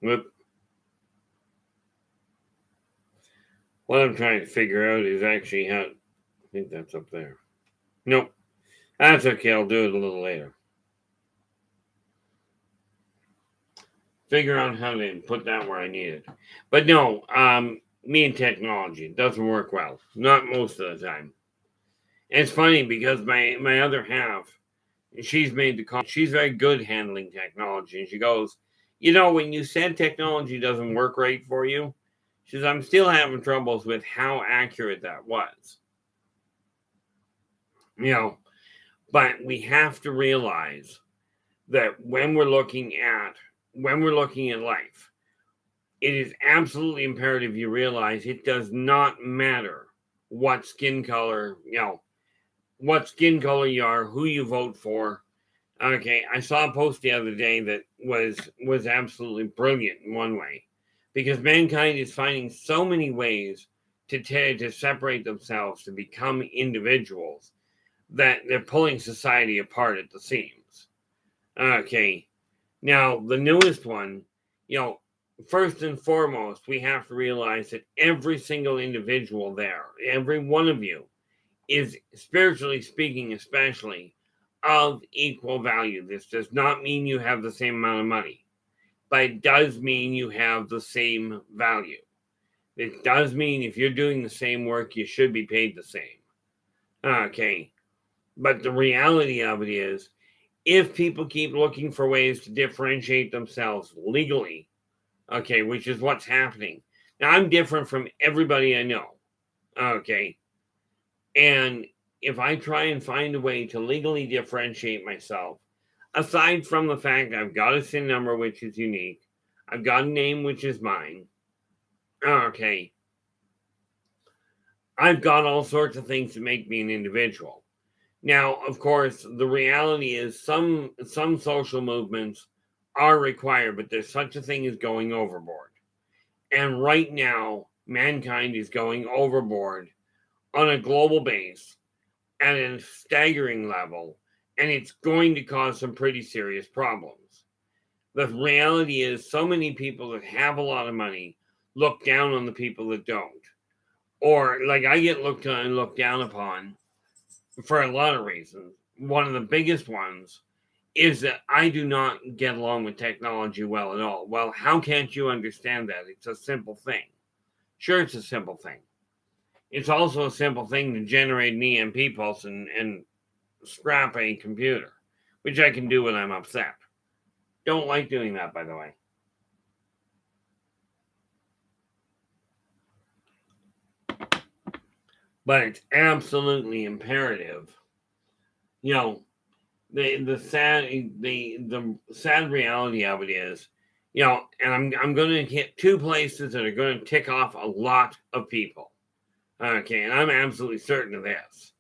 Whoop. What I'm trying to figure out is actually how. I think that's up there. Nope. That's okay. I'll do it a little later. Figure out how to put that where I need it. But no, me and technology, it doesn't work well. Not most of the time. And it's funny because my other half, she's very good handling technology. And she goes, when you said technology doesn't work right for you, she says, I'm still having troubles with how accurate that was. But we have to realize that when we're looking at life, it is absolutely imperative you realize it does not matter what skin color you are, who you vote for. Okay, I saw a post the other day that was absolutely brilliant in one way, because mankind is finding so many ways to separate themselves, to become individuals, that they're pulling society apart at the seams. Okay, now the newest one, first and foremost, we have to realize that every single individual there, every one of you, is, spiritually speaking especially, of equal value. This does not mean you have the same amount of money, but it does mean you have the same value. It does mean if you're doing the same work, you should be paid the same. Okay, but the reality of it is, if people keep looking for ways to differentiate themselves legally, okay, which is what's happening. Now, I'm different from everybody I know, okay? And if I try and find a way to legally differentiate myself, aside from the fact I've got a SIN number which is unique, I've got a name which is mine, okay, I've got all sorts of things that make me an individual. Now, of course, the reality is some social movements are required, but there's such a thing as going overboard. And right now, mankind is going overboard on a global base at a staggering level, and it's going to cause some pretty serious problems. The reality is so many people that have a lot of money look down on the people that don't. or like I get looked down upon for a lot of reasons. One of the biggest ones is that I do not get along with technology well at all. Well, how can't you understand that? It's a simple thing. Sure, it's a simple thing. It's also a simple thing to generate an EMP pulse and scrap a computer, which I can do when I'm upset. Don't like doing that, by the way. But it's absolutely imperative. You know, the sad reality of it is, and I'm going to hit two places that are going to tick off a lot of people. Okay, and I'm absolutely certain of this.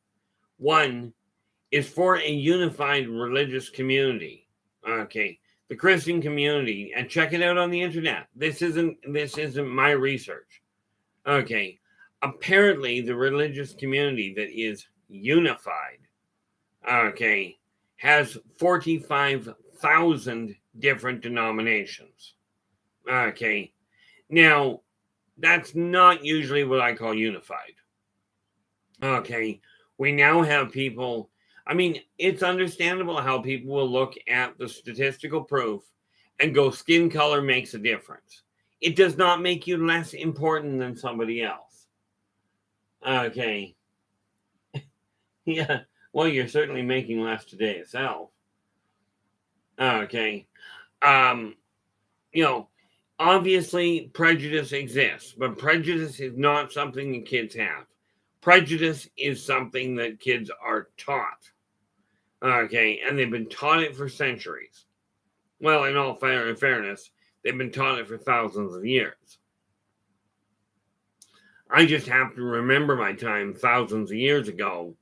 One is for a unified religious community. Okay, the Christian community, and check it out on the internet. This isn't my research. Okay, apparently the religious community that is unified, okay, has 45,000 different denominations. Okay, now that's not usually what I call unified. Okay, we now have people. I mean, it's understandable how people will look at the statistical proof and go, skin color makes a difference. It does not make you less important than somebody else. Okay. Yeah. Well, you're certainly making less today itself. Okay. You know, obviously prejudice exists, but prejudice is not something that kids have. Prejudice is something that kids are taught. Okay, and they've been taught it for centuries. Well, in all fairness, they've been taught it for thousands of years. I just have to remember my time thousands of years ago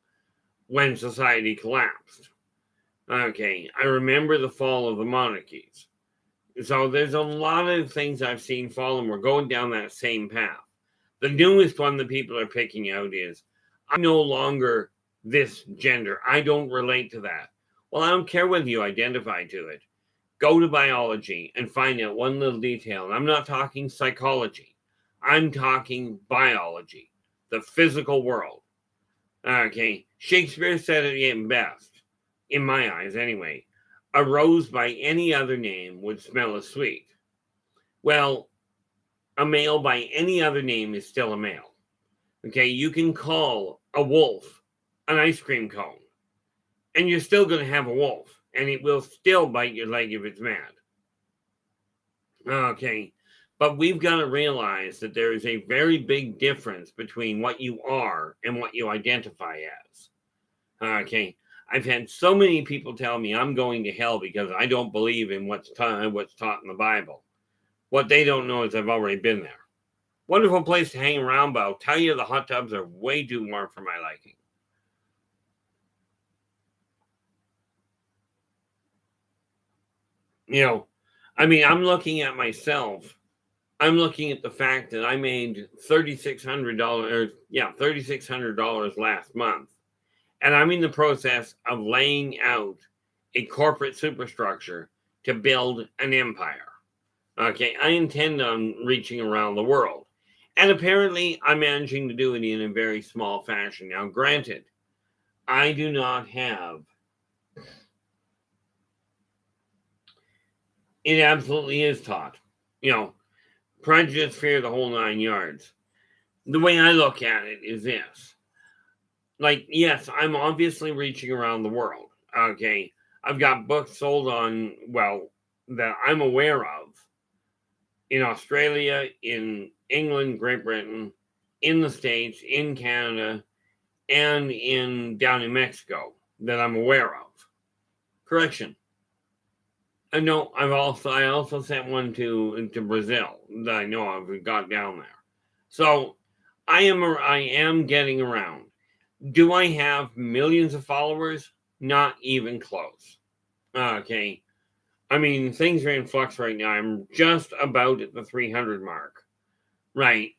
when society collapsed. Okay, I remember the fall of the monarchies. So there's a lot of things I've seen fall, and we're going down that same path. The newest one that people are picking out is, I'm no longer this gender. I don't relate to that. Well, I don't care whether you identify to it. Go to biology and find out one little detail. And I'm not talking psychology. I'm talking biology, the physical world. Okay, Shakespeare said it best, in my eyes anyway. A rose by any other name would smell as sweet. Well, a male by any other name is still a male. Okay, you can call a wolf an ice cream cone, and you're still going to have a wolf, and it will still bite your leg if it's mad. Okay, but we've got to realize that there is a very big difference between what you are and what you identify as. Okay, I've had so many people tell me I'm going to hell because I don't believe in what's taught in the Bible. What they don't know is I've already been there. Wonderful place to hang around, but I'll tell you the hot tubs are way too warm for my liking. I mean, I'm looking at myself. I'm looking at the fact that I made $3,600 last month. And I'm in the process of laying out a corporate superstructure to build an empire. Okay, I intend on reaching around the world. And apparently, I'm managing to do it in a very small fashion. Now, granted, I do not have. It absolutely is taught. Prejudice, fear, the whole 9 yards. The way I look at it is this. Like, yes, I'm obviously reaching around the world. Okay, I've got books sold on, that I'm aware of in Australia, in England, Great Britain, in the States, in Canada, and down in Mexico that I'm aware of. Correction. I know I also sent one to Brazil that I know I've got down there. So I am getting around. Do I have millions of followers? Not even close. Okay. I mean, things are in flux right now. I'm just about at the 300 mark. Right.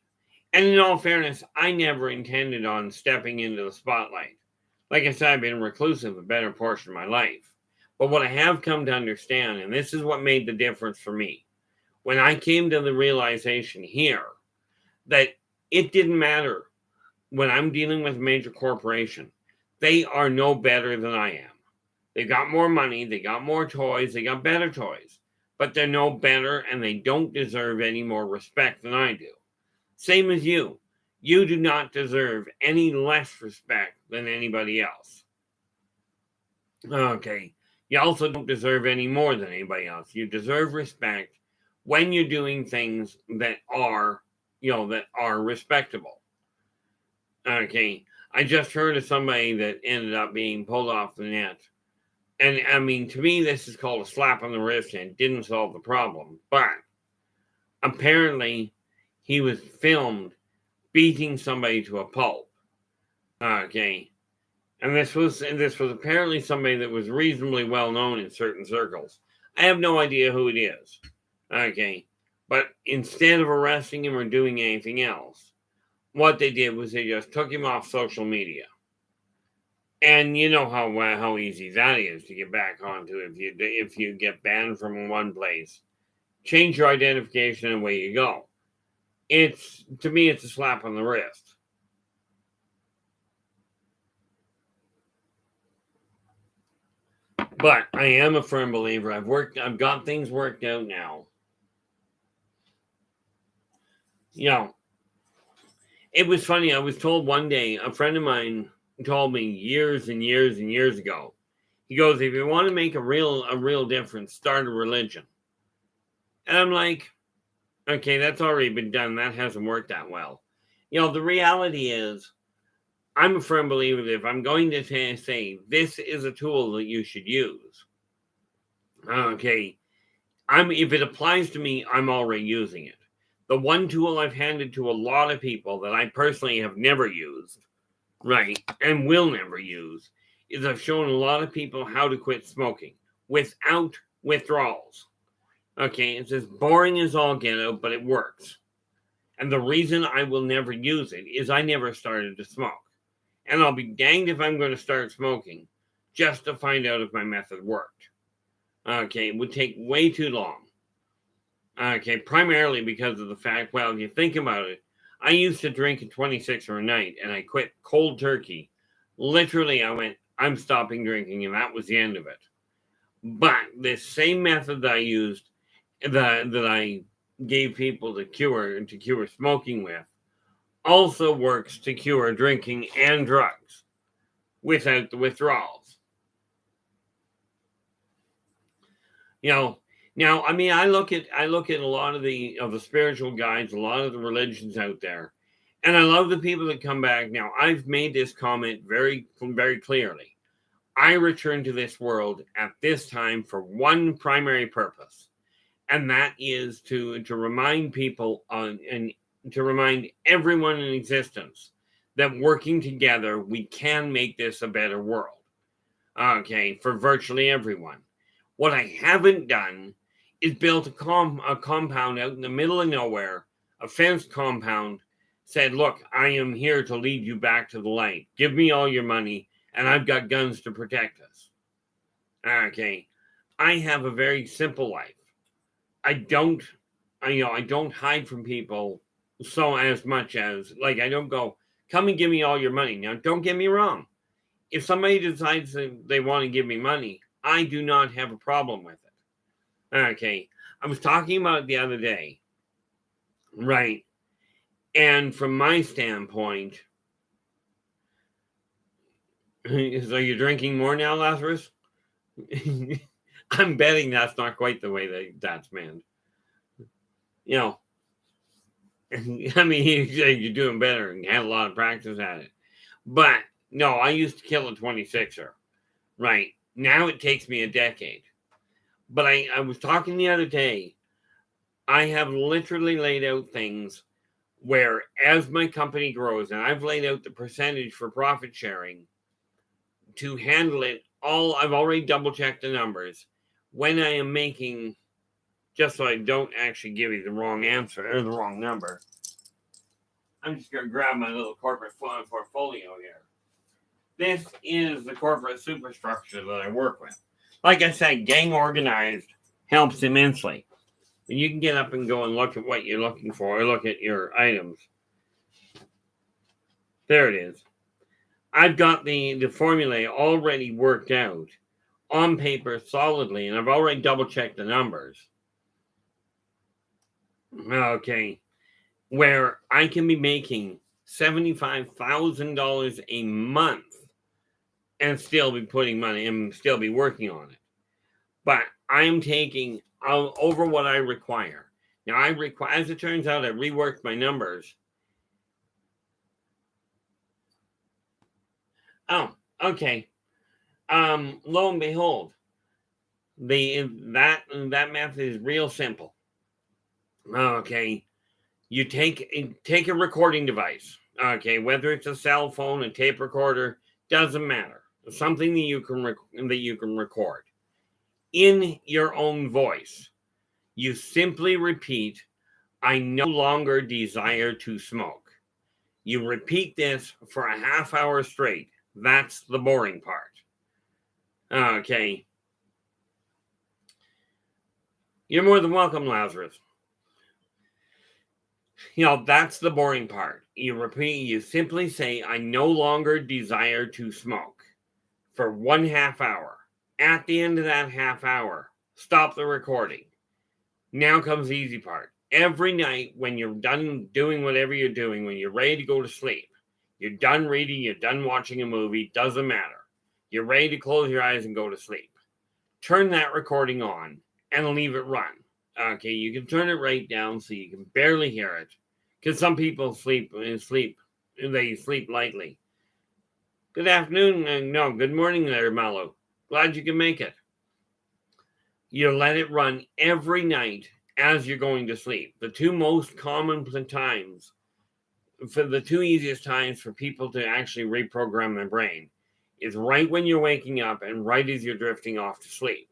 And in all fairness, I never intended on stepping into the spotlight. Like I said, I've been reclusive a better portion of my life. But what I have come to understand, and this is what made the difference for me, when I came to the realization here that it didn't matter when I'm dealing with a major corporation, they are no better than I am. They got more money, they got more toys, they got better toys, but they're no better and they don't deserve any more respect than I do. Same as you. You do not deserve any less respect than anybody else. Okay. You also don't deserve any more than anybody else. You deserve respect when you're doing things that are, that are respectable. Okay. I just heard of somebody that ended up being pulled off the net. And I mean, to me, this is called a slap on the wrist and didn't solve the problem. But apparently, he was filmed beating somebody to a pulp. Okay. And this was apparently somebody that was reasonably well known in certain circles. I have no idea who it is. Okay. But instead of arresting him or doing anything else, what they did was they just took him off social media. And you know how easy that is to get back onto if you get banned from one place. Change your identification and away you go. To me, it's a slap on the wrist. But I am a firm believer. I've got things worked out now. It was funny. I was told one day, a friend of mine told me years and years and years ago. He goes, if you want to make a real difference, start a religion. And I'm like, okay, that's already been done. That hasn't worked that well. The reality is, I'm a firm believer that if I'm going to say this is a tool that you should use, okay, if it applies to me, I'm already using it. The one tool I've handed to a lot of people that I personally have never used, right, and will never use, is I've shown a lot of people how to quit smoking without withdrawals. Okay, it's as boring as all get out, but it works. And the reason I will never use it is I never started to smoke. And I'll be danged if I'm going to start smoking just to find out if my method worked. Okay, it would take way too long. Okay, primarily because of the fact, well, if you think about it, I used to drink a 26er a night and I quit cold turkey. Literally, I went, I'm stopping drinking, and that was the end of it. But this same method that I used, that I gave people to cure smoking with, also works to cure drinking and drugs without the withdrawals. Now, I mean, I look at a lot of the spiritual guides, a lot of the religions out there, and I love the people that come back. Now, I've made this comment very, very clearly. I return to this world at this time for one primary purpose, and that is to remind people and to remind everyone in existence that working together, we can make this a better world. Okay, for virtually everyone. What I haven't done is built a compound out in the middle of nowhere, a fenced compound, said, look, I am here to lead you back to the light. Give me all your money, and I've got guns to protect us. Okay, I have a very simple life. I don't hide from people so as much as, like, I don't go, come and give me all your money. Now, don't get me wrong. If somebody decides that they want to give me money, I do not have a problem with it. Okay, I was talking about it the other day, right? And from my standpoint, so you're drinking more now, Lazarus? I'm betting that's not quite the way that's meant. I mean, you're doing better and had a lot of practice at it. But no, I used to kill a 26er. Right. Now it takes me a decade. But I was talking the other day. I have literally laid out things where as my company grows, and I've laid out the percentage for profit sharing to handle it all. I've already double checked the numbers when I am making, just so I don't actually give you the wrong answer or the wrong number. I'm just going to grab my little corporate portfolio here. This is the corporate superstructure that I work with. Like I said, gang organized helps immensely. You can get up and go and look at what you're looking for, or look at your items. There it is. I've got the formula already worked out on paper solidly, and I've already double checked the numbers. Okay. Where I can be making $75,000 a month and still be putting money and still be working on it. But I'm taking over what I require. Now, as it turns out, I reworked my numbers. Oh, okay. Lo and behold, that method is real simple. Okay, you take a recording device. Okay, whether it's a cell phone, a tape recorder, doesn't matter. Something that you can record in your own voice. You simply repeat, "I no longer desire to smoke." You repeat this for a half hour straight. That's the boring part. Okay. You're more than welcome, Lazarus. That's the boring part. You simply say, "I no longer desire to smoke," for 1/2 hour. At the end of that half hour, stop the recording. Now comes the easy part. Every night when you're done doing whatever you're doing, when you're ready to go to sleep, you're done reading, you're done watching a movie, doesn't matter. You're ready to close your eyes and go to sleep. Turn that recording on and leave it run. Okay, you can turn it right down so you can barely hear it. Because some people sleep lightly. Good afternoon, no, good morning there, Mallow. Glad you can make it. You let it run every night as you're going to sleep. The two most common times, for the two easiest times for people to actually reprogram their brain, is right when you're waking up and right as you're drifting off to sleep.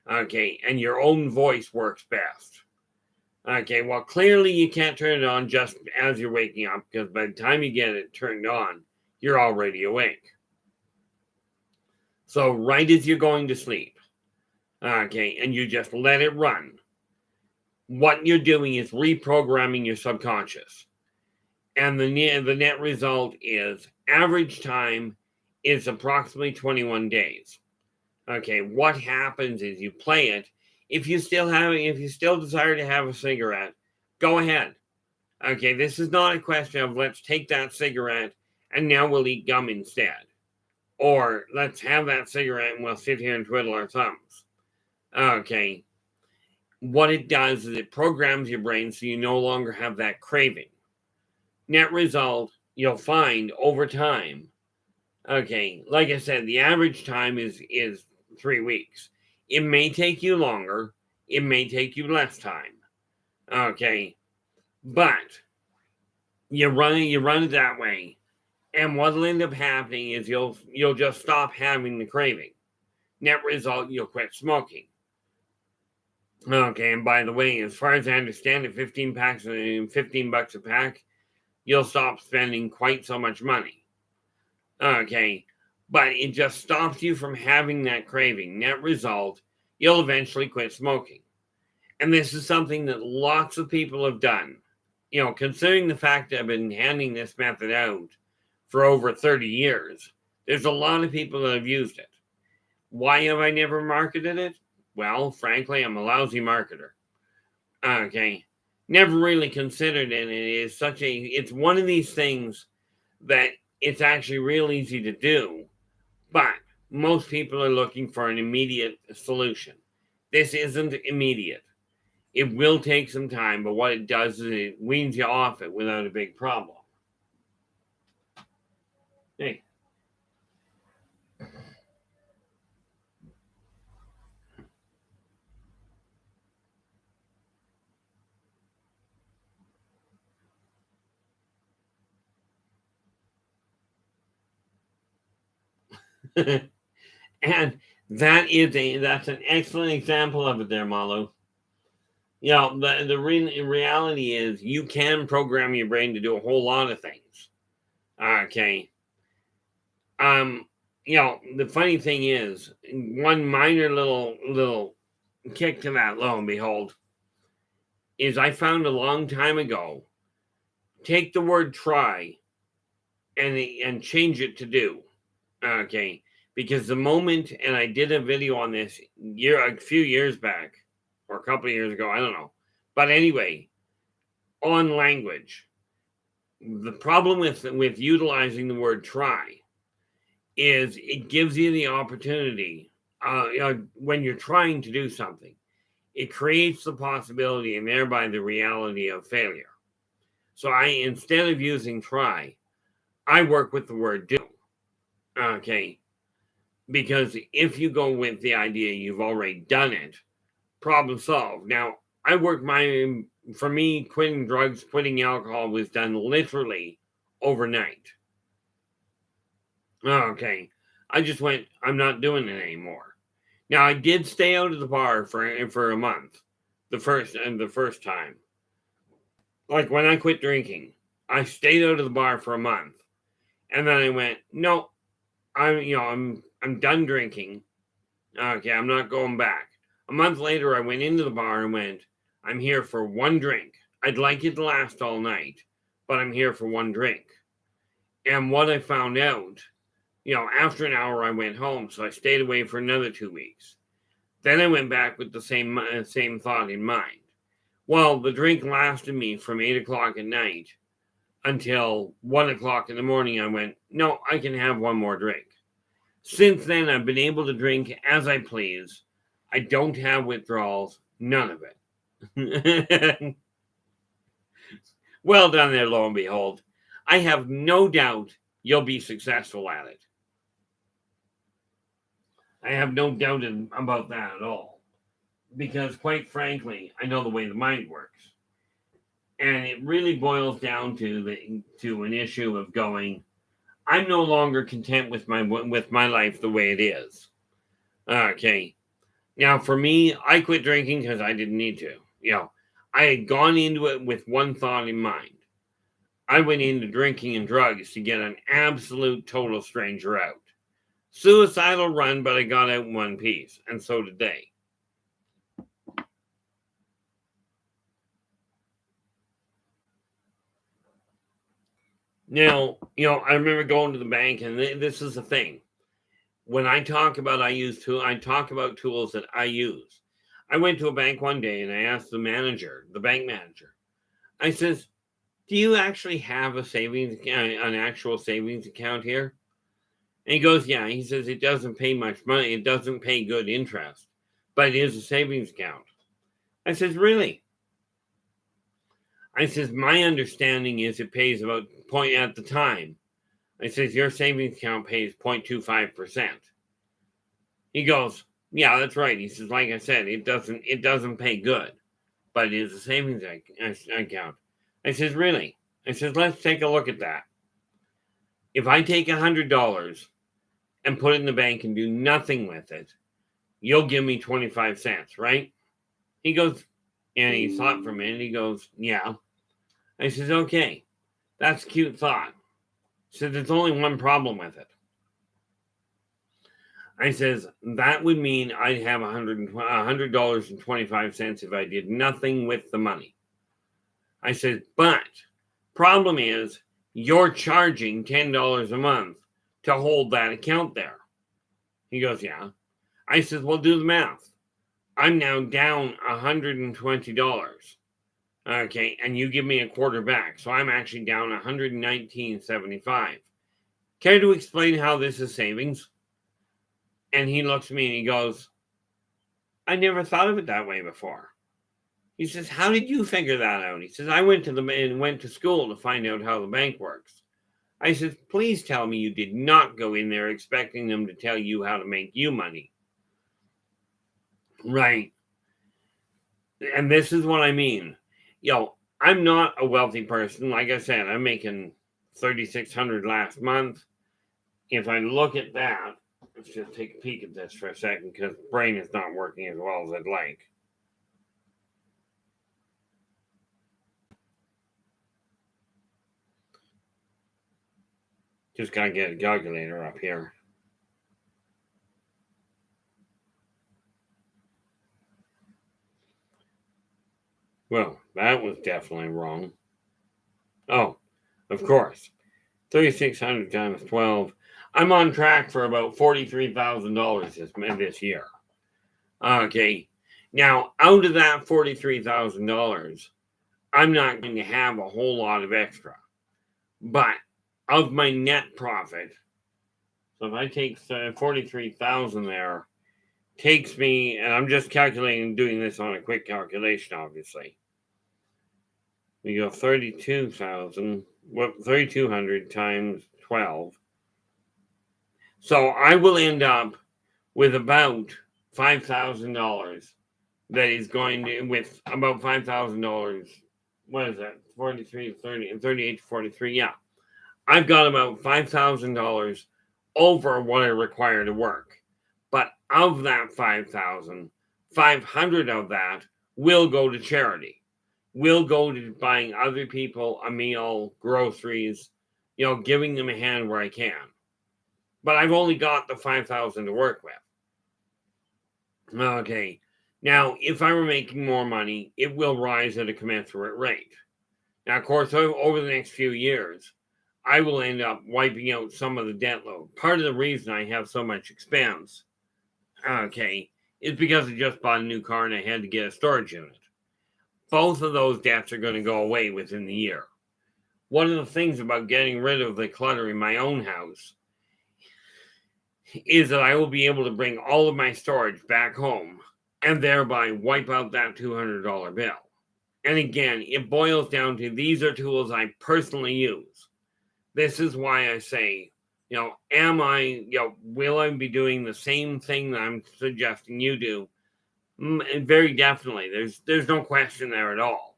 Okay, and your own voice works best. Okay, well, clearly you can't turn it on just as you're waking up, because by the time you get it turned on, you're already awake. So right as you're going to sleep, okay, and you just let it run, what you're doing is reprogramming your subconscious. And the net result is average time is approximately 21 days. Okay, what happens is you play it. If you still desire to have a cigarette, go ahead. Okay, this is not a question of let's take that cigarette and now we'll eat gum instead. Or let's have that cigarette and we'll sit here and twiddle our thumbs. Okay, what it does is it programs your brain so you no longer have that craving. Net result, you'll find over time. Okay, like I said, the average time is 3 weeks. It may take you longer. It may take you less time. Okay, but you run it that way, and what'll end up happening is you'll just stop having the craving. Net result, you'll quit smoking. Okay, and by the way, as far as I understand it, 15 packs, $15 a pack, you'll stop spending quite so much money. Okay, but it just stops you from having that craving. Net result, you'll eventually quit smoking. And this is something that lots of people have done. Considering the fact that I've been handing this method out for over 30 years, there's a lot of people that have used it. Why have I never marketed it? Well, frankly, I'm a lousy marketer. Okay, never really considered it. It's one of these things that it's actually real easy to do, but most people are looking for an immediate solution. This isn't immediate. It will take some time, but what it does is it weans you off it without a big problem. Hey. And that's an excellent example of it there, Malu. The reality is you can program your brain to do a whole lot of things. Okay. The funny thing is, one minor little kick to that, lo and behold, is I found a long time ago, take the word try and change it to do. Okay. Because the moment, and I did a video on this a few years back, or a couple of years ago, I don't know. But anyway, on language, the problem with utilizing the word try is it gives you the opportunity, when you're trying to do something, it creates the possibility and thereby the reality of failure. So instead of using try, I work with the word do. Okay. Because if you go with the idea you've already done it, problem solved. Now, for me, quitting drugs, quitting alcohol was done literally overnight. Okay. I just went, I'm not doing it anymore. Now, I did stay out of the bar for a month, the first time. Like when I quit drinking, I stayed out of the bar for a month. And then I went, no, I'm done drinking. Okay, I'm not going back. A month later, I went into the bar and went, I'm here for one drink. I'd like it to last all night, but I'm here for one drink. And what I found out, after an hour, I went home. So I stayed away for another 2 weeks. Then I went back with the same thought in mind. Well, the drink lasted me from 8 o'clock at night until 1 o'clock in the morning. I went, no, I can have one more drink. Since then, I've been able to drink as I please. I don't have withdrawals, none of it. Well done there, lo and behold. I have no doubt you'll be successful at it. I have no doubt about that at all. Because quite frankly, I know the way the mind works. And it really boils down to an issue of going, I'm no longer content with my life the way it is. Okay. Now, for me, I quit drinking because I didn't need to. I had gone into it with one thought in mind. I went into drinking and drugs to get an absolute total stranger out. Suicidal run, but I got out in one piece, and so did they. Now, I remember going to the bank, and this is the thing. When I talk about I talk about tools that I use. I went to a bank one day, and I asked the bank manager. I says, do you actually have an actual savings account here? And he goes, yeah. He says, it doesn't pay much money. It doesn't pay good interest, but it is a savings account. I says, really? I says, my understanding is it pays about point at the time. I says, your savings account pays 0.25%. He goes, yeah, that's right. He says, like I said, it doesn't pay good, but it is a savings account. I says, really? I says, let's take a look at that. If I take $100 and put it in the bank and do nothing with it, you'll give me 25 cents, right? He goes, and he thought for a minute. He goes, yeah. I says, okay, that's a cute thought. He says, there's only one problem with it. I says, that would mean I'd have $100.25 if I did nothing with the money. I said, but problem is you're charging $10 a month to hold that account there. He goes, yeah. I said, well, do the math. I'm now down $120. Okay, and you give me a quarter back. So I'm actually down $119.75. Care to explain how this is savings? And he looks at me and he goes, I never thought of it that way before. He says, how did you figure that out? He says, I went to school to find out how the bank works. I said, please tell me you did not go in there expecting them to tell you how to make you money. Right. And this is what I mean. I'm not a wealthy person. Like I said, I'm making $3,600 last month. If I look at that, let's just take a peek at this for a second because the brain is not working as well as I'd like. Just gotta get a calculator up here. Well, that was definitely wrong. Oh, of course. $3,600 times 12. I'm on track for about $43,000 this year. Okay. Now, out of that $43,000, I'm not going to have a whole lot of extra. But of my net profit, so if I take 43,000 there, takes me, and I'm just calculating, doing this on a quick calculation, obviously. We go 3,200 times 12. So I will end up with about $5,000 that is going to, with about $5,000. What is that? 43, 30, and 38 to 43. Yeah. I've got about $5,000 over what I require to work. But of that 5,000, 500 of that will go to charity. Will go to buying other people a meal, groceries, giving them a hand where I can. But I've only got the 5,000 to work with. Okay. Now, if I were making more money, it will rise at a commensurate rate. Now, of course, over the next few years, I will end up wiping out some of the debt load. Part of the reason I have so much expense, is because I just bought a new car and I had to get a storage unit. Both of those debts are going to go away within the year. One of the things about getting rid of the clutter in my own house is that I will be able to bring all of my storage back home and thereby wipe out that $200 bill. And again, it boils down to these are tools I personally use. This is why I say, will I be doing the same thing that I'm suggesting you do? Very definitely. There's no question there at all.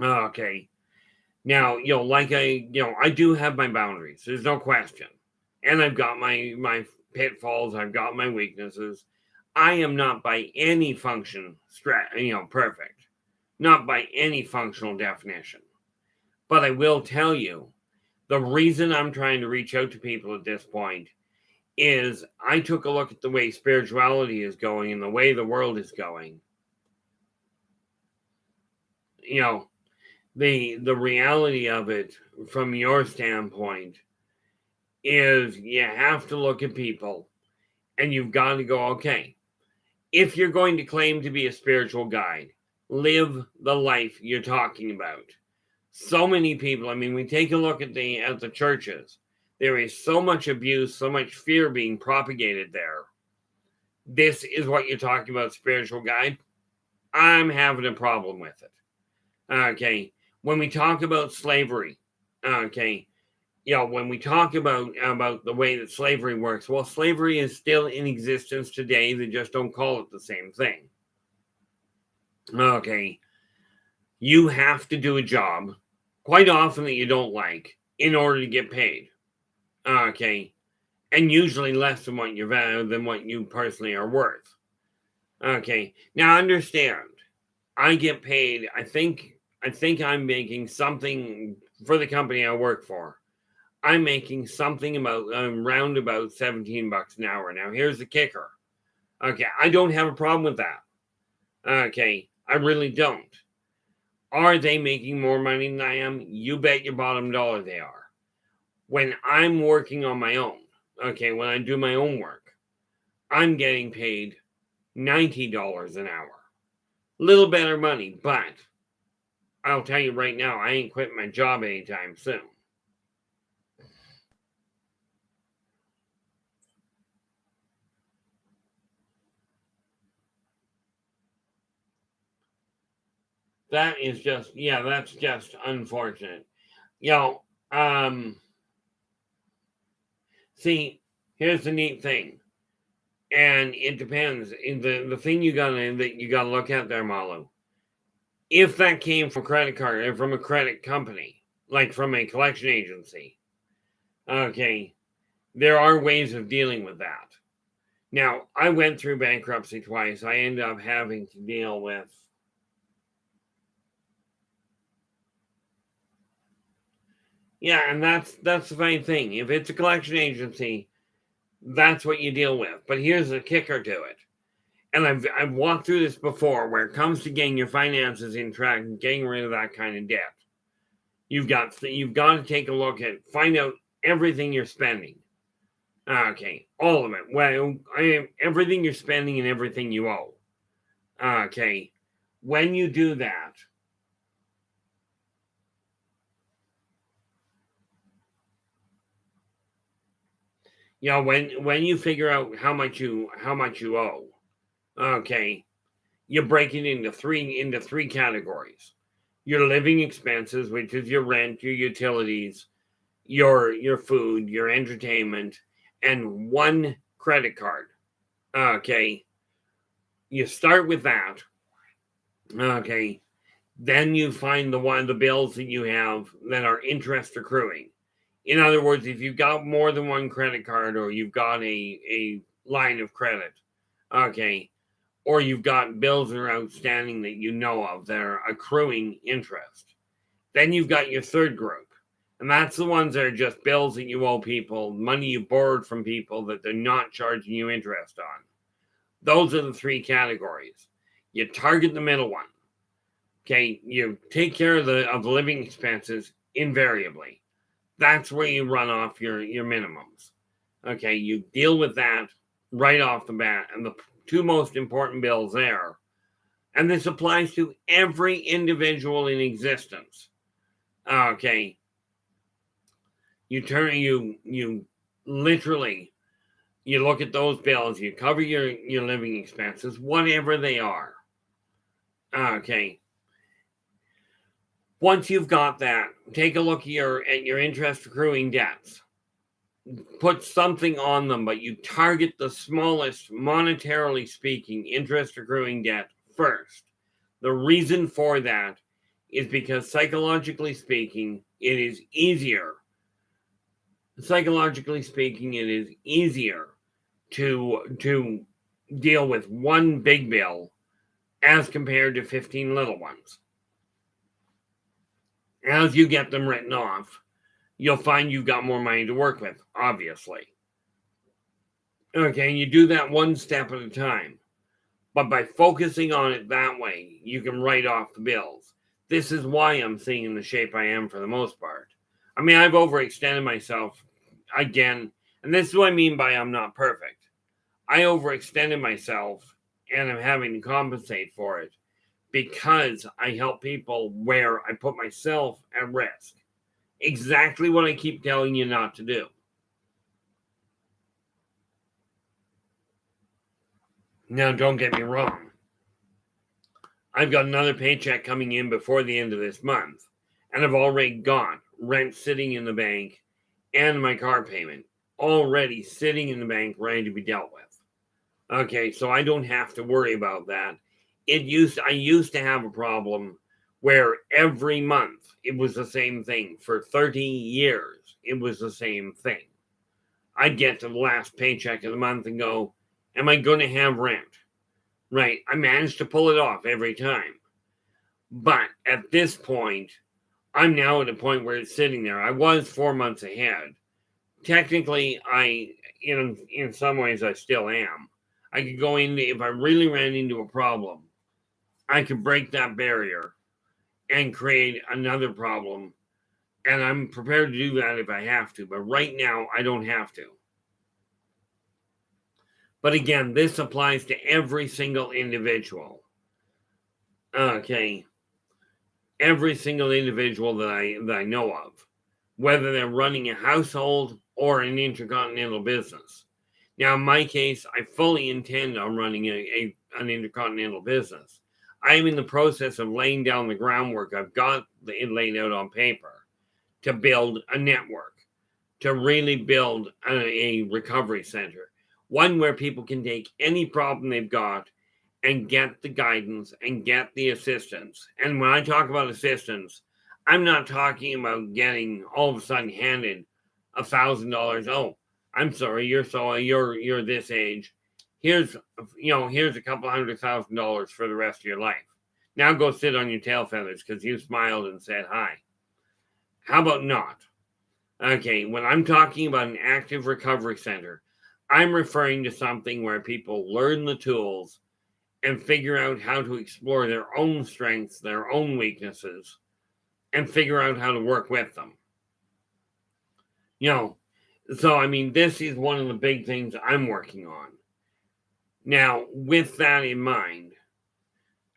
Okay. Now, I do have my boundaries. There's no question. And I've got my pitfalls. I've got my weaknesses. I am not by any function, perfect. Not by any functional definition. But I will tell you, the reason I'm trying to reach out to people at this point is I took a look at the way spirituality is going and the way the world is going. The reality of it from your standpoint is you have to look at people and you've got to go, okay, if you're going to claim to be a spiritual guide, live the life you're talking about. So many people, we take a look at the churches. There is so much abuse, so much fear being propagated there. This is what you're talking about, spiritual guide. I'm having a problem with it. Okay. When we talk about slavery, when we talk about the way that slavery works, well, slavery is still in existence today. They just don't call it the same thing. Okay. You have to do a job quite often that you don't like in order to get paid. Okay. And usually less than what you personally are worth. Okay. Now understand, I get paid, I think I'm making something for the company I work for. I'm making something around about $17 an hour. Now here's the kicker. Okay, I don't have a problem with that. Okay, I really don't. Are they making more money than I am? You bet your bottom dollar they are. When I'm working on my own, when I do my own work, I'm getting paid $90 an hour. Little better money, but I'll tell you right now, I ain't quitting my job anytime soon. That's just unfortunate. See, here's the neat thing. And it depends. The thing you gotta look at there, Malu. If that came from credit card or from a credit company, like from a collection agency, okay, there are ways of dealing with that. Now, I went through bankruptcy twice. I ended up having to deal with and that's the fine thing. If it's a collection agency, that's what you deal with. But here's the kicker to it. And I've walked through this before, where it comes to getting your finances in track and getting rid of that kind of debt. you've got to take a look at, find out everything you're spending. Okay, all of it. Well, everything you're spending and everything you owe. Okay, when you do that, when you figure out how much you owe, okay, you break it into three categories: your living expenses, which is your rent, your utilities, your food, your entertainment, and one credit card. Okay, you start with that. Okay, then you find the bills that you have that are interest accruing. In other words, if you've got more than one credit card, or you've got a line of credit, okay, or you've got bills that are outstanding that you know of that are accruing interest, then you've got your third group. And that's the ones that are just bills that you owe people, money you borrowed from people that they're not charging you interest on. Those are the three categories. You target the middle one. Okay, you take care of the living expenses invariably. That's where you run off your minimums. Okay, you deal with that right off the bat. And the two most important bills there, and this applies to every individual in existence. Okay, you literally, you look at those bills, you cover your living expenses, whatever they are. Okay. Once you've got that, take a look at your interest accruing debts. Put something on them, but you target the smallest, monetarily speaking, interest accruing debt first. The reason for that is because psychologically speaking, it is easier. Psychologically speaking, it is easier to deal with one big bill as compared to 15 little ones. As you get them written off, you'll find you've got more money to work with, obviously. Okay, and you do that one step at a time. But by focusing on it that way, you can write off the bills. This is why I'm seeing in the shape I am for the most part. I mean, I've overextended myself again, and this is what I mean by I'm not perfect. I overextended myself, and I'm having to compensate for it because I help people where I put myself at risk. Exactly what I keep telling you not to do. Now, don't get me wrong. I've got another paycheck coming in before the end of this month, and I've already got rent sitting in the bank and my car payment already sitting in the bank ready to be dealt with. Okay, so I don't have to worry about that. I used to have a problem where every month it was the same thing. For 30 years, it was the same thing. I'd get to the last paycheck of the month and go, am I going to have rent? Right, I managed to pull it off every time. But at this point, I'm now at a point where it's sitting there. I was 4 months ahead. Technically, in some ways, I still am. I could go in, if I really ran into a problem, I could break that barrier and create another problem. And I'm prepared to do that if I have to. But right now, I don't have to. But again, this applies to every single individual. Okay. Every single individual that I know of, whether they're running a household or an intercontinental business. Now, in my case, I fully intend on running an intercontinental business. I am in the process of laying down the groundwork. I've got it laid out on paper to build a network, to really build a recovery center, one where people can take any problem they've got and get the guidance and get the assistance. And when I talk about assistance, I'm not talking about getting all of a sudden handed $1,000. Oh, I'm sorry, you're this age. Here's a couple $100,000 for the rest of your life. Now go sit on your tail feathers because you smiled and said hi. How about not? Okay, when I'm talking about an active recovery center, I'm referring to something where people learn the tools and figure out how to explore their own strengths, their own weaknesses, and figure out how to work with them. So I mean, this is one of the big things I'm working on. Now, with that in mind,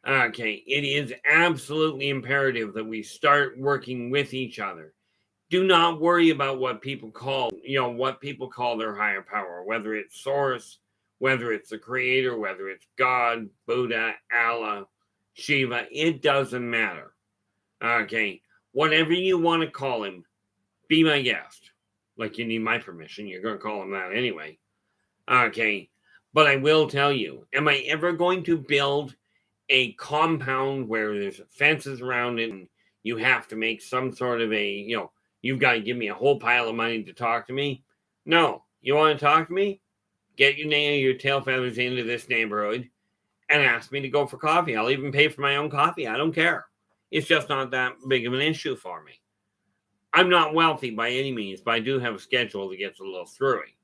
okay, it is absolutely imperative that we start working with each other. Do not worry about what people call their higher power, whether it's source, whether it's the creator, whether it's God, Buddha, Allah, Shiva. It doesn't matter. Okay, whatever you want to call him, be my guest. Like, you need my permission. You're going to call him that anyway. Okay, but I will tell you, am I ever going to build a compound where there's fences around it and you have to make some sort of you've got to give me a whole pile of money to talk to me? No. You want to talk to me? Get your tail feathers into this neighborhood and ask me to go for coffee. I'll even pay for my own coffee. I don't care. It's just not that big of an issue for me. I'm not wealthy by any means, but I do have a schedule that gets a little screwy.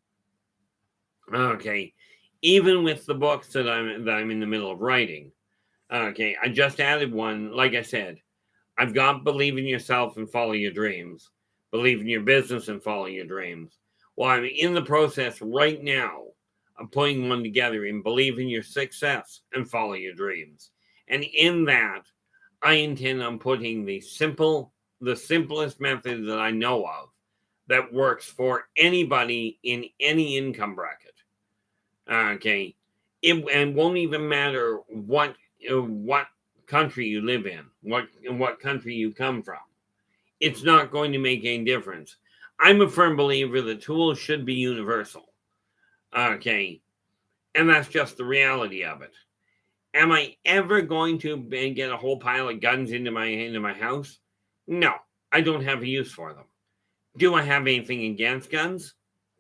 Okay. Even with the books that I'm in the middle of writing, okay, I just added one. Like I said, I've got Believe in Yourself and Follow Your Dreams. Believe in Your Business and Follow Your Dreams. Well, I'm in the process right now of putting one together in Believe in Your Success and Follow Your Dreams. And in that, I intend on putting the simplest method that I know of that works for anybody in any income bracket. Okay. It won't even matter what country you live in, what country you come from. It's not going to make any difference. I'm a firm believer that tools should be universal. Okay. And that's just the reality of it. Am I ever going to get a whole pile of guns into my house? No, I don't have a use for them. Do I have anything against guns?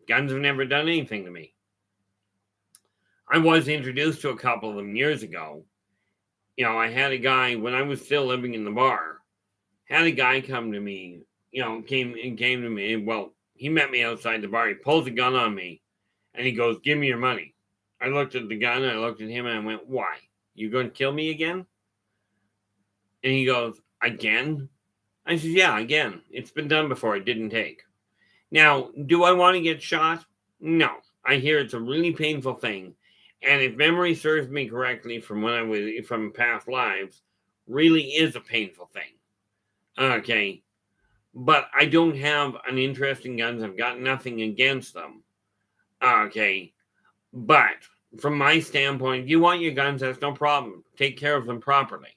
Guns have never done anything to me. I was introduced to a couple of them years ago. I had a guy, when I was still living in the bar, had a guy come to me, came to me. Well, he met me outside the bar. He pulls a gun on me and he goes, "Give me your money." I looked at the gun, I looked at him, and I went, "Why? You going to kill me again?" And he goes, "Again?" I said, "Yeah, again. It's been done before. It didn't take." Now, do I want to get shot? No. I hear it's a really painful thing. And if memory serves me correctly from past lives, really is a painful thing. Okay. But I don't have an interest in guns. I've got nothing against them. Okay. But from my standpoint, if you want your guns, that's no problem. Take care of them properly.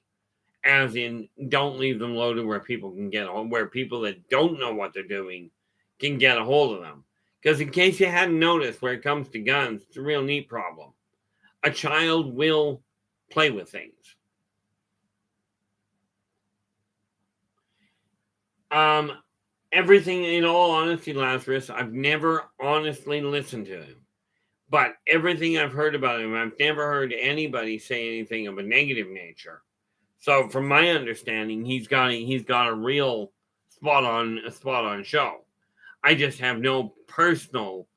As in, don't leave them loaded where people that don't know what they're doing can get a hold of them. Because in case you hadn't noticed, where it comes to guns, it's a real neat problem. A child will play with things. Everything, in all honesty, Lazarus, I've never honestly listened to him. But everything I've heard about him, I've never heard anybody say anything of a negative nature. So, from my understanding, he's got a real spot on show. I just have no personal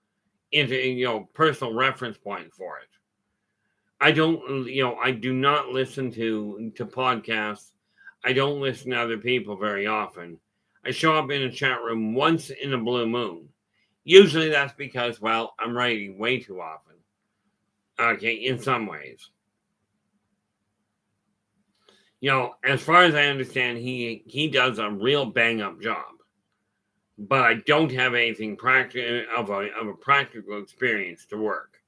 reference point for it. I do not listen to podcasts. I don't listen to other people very often. I show up in a chat room once in a blue moon. Usually that's because, well, I'm writing way too often. Okay, in some ways. As far as I understand, he does a real bang-up job. But I don't have anything of a practical experience to work.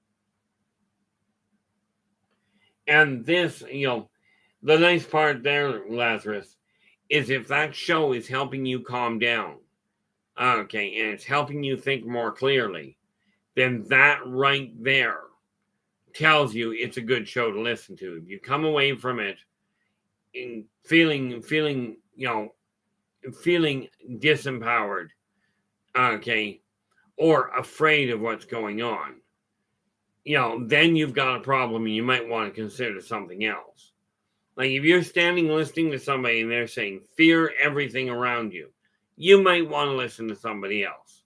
And this, the nice part there, Lazarus, is if that show is helping you calm down, okay, and it's helping you think more clearly, then that right there tells you it's a good show to listen to. If you come away from it in feeling disempowered, okay, or afraid of what's going on, then you've got a problem and you might want to consider something else. Like if you're standing listening to somebody and they're saying, fear everything around you, you might want to listen to somebody else.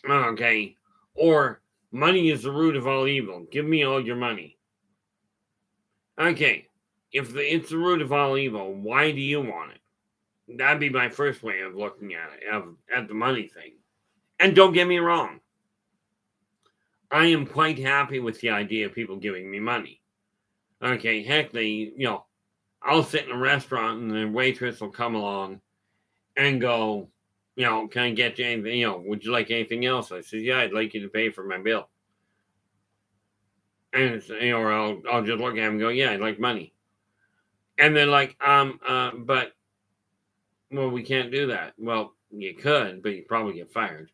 Okay. Or money is the root of all evil. Give me all your money. Okay. If it's the root of all evil, why do you want it? That'd be my first way of looking at it, at the money thing. And don't get me wrong, I am quite happy with the idea of people giving me money. Okay, heck, I'll sit in a restaurant and the waitress will come along and go, can I get you anything? Would you like anything else? I said, yeah, I'd like you to pay for my bill. And it's, or I'll just look at him and go, yeah, I'd like money. And they're like, but well, we can't do that. Well, you could, but you'd probably get fired.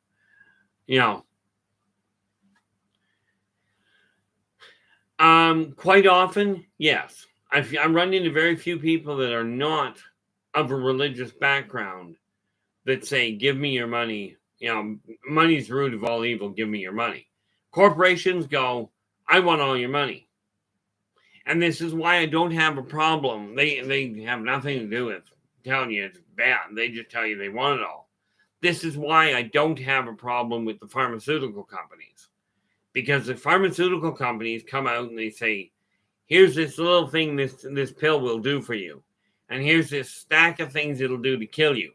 Quite often, yes. I'm running into very few people that are not of a religious background that say, give me your money. Money's the root of all evil. Give me your money. Corporations go, I want all your money. And this is why I don't have a problem. They have nothing to do with telling you it's bad. They just tell you they want it all. This is why I don't have a problem with the pharmaceutical companies. Because the pharmaceutical companies come out and they say, here's this little thing this pill will do for you. And here's this stack of things it'll do to kill you.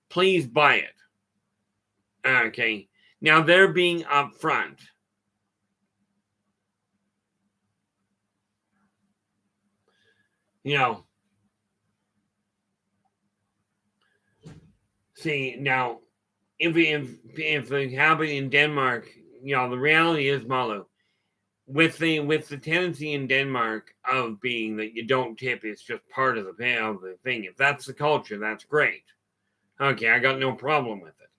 Please buy it. Okay. Now they're being upfront. See, now, if it happened in Denmark, the reality is, Malu, with the tendency in Denmark of being that you don't tip, it's just part of the thing. If that's the culture, that's great. Okay, I got no problem with it.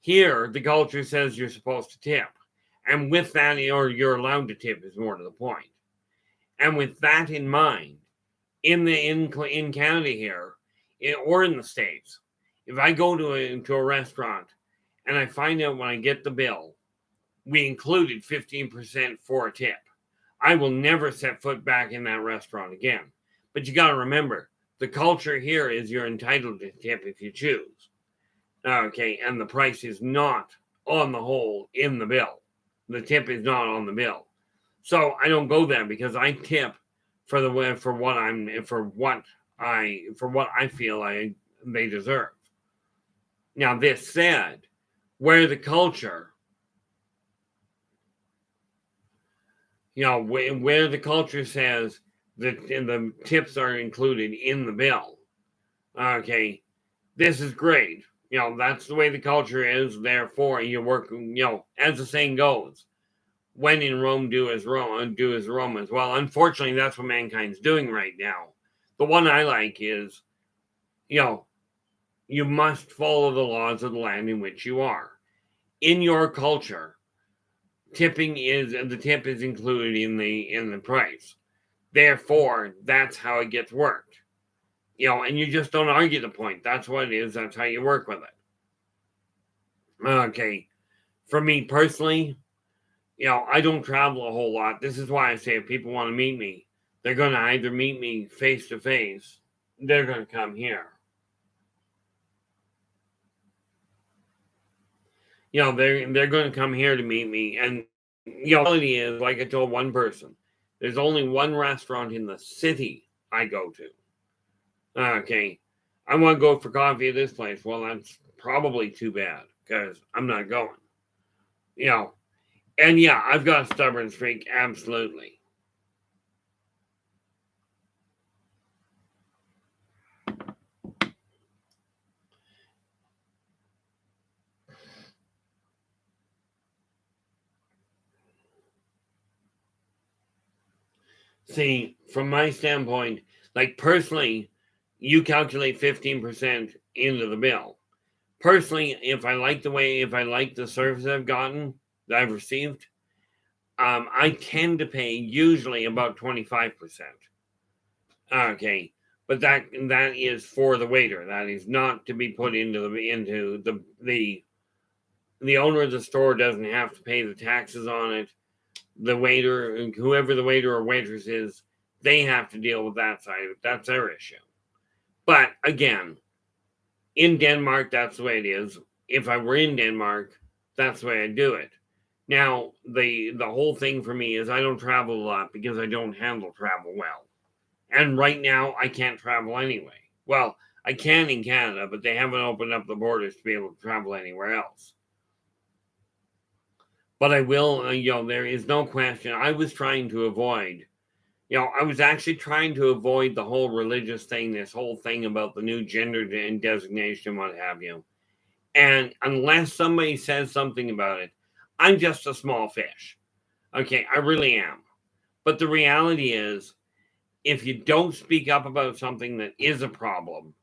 Here, the culture says you're supposed to tip. And with that, or you're allowed to tip is more to the point. And with that in mind, in Canada here, or in the States, if I go to a restaurant and I find out when I get the bill, we included 15% for a tip, I will never set foot back in that restaurant again. But you got to remember, the culture here is you're entitled to tip if you choose. Okay, and the price is not on the whole in the bill. The tip is not on the bill. So I don't go there because I tip for what I feel they deserve. Now, this said, where the culture, where the culture says that the tips are included in the bill, okay, this is great. That's the way the culture is. Therefore, you work, as the saying goes, when in Rome, do as Romans. Well, unfortunately, that's what mankind's doing right now. The one I like is, you must follow the laws of the land in which you are. In your culture, the tip is included in the price. Therefore, that's how it gets worked. And you just don't argue the point. That's what it is. That's how you work with it. Okay. For me personally, I don't travel a whole lot. This is why I say if people want to meet me, they're going to either meet me face to face, they're going to come here. They're going to come here to meet me. And, the reality is, like I told one person, there's only one restaurant in the city I go to. Okay. I want to go for coffee at this place. Well, that's probably too bad because I'm not going. And yeah, I've got a stubborn streak. Absolutely. See, from my standpoint, like personally, you calculate 15% into the bill. Personally, if I like the service I've gotten, that I've received, I tend to pay usually about 25%. Okay, but that is for the waiter. That is not to be put into the owner of the store doesn't have to pay the taxes on it. The waiter, whoever the waiter or waitress is, they have to deal with that side of it. That's their issue. But again, in Denmark, that's the way it is. If I were in Denmark, that's the way I do it. Now, the whole thing for me is I don't travel a lot because I don't handle travel well. And right now, I can't travel anyway. Well, I can in Canada, but they haven't opened up the borders to be able to travel anywhere else. But I will, there is no question. I was trying to avoid, I was actually trying to avoid the whole religious thing, this whole thing about the new gender designation, what have you. And unless somebody says something about it, I'm just a small fish. Okay, I really am. But the reality is, if you don't speak up about something that is a problem,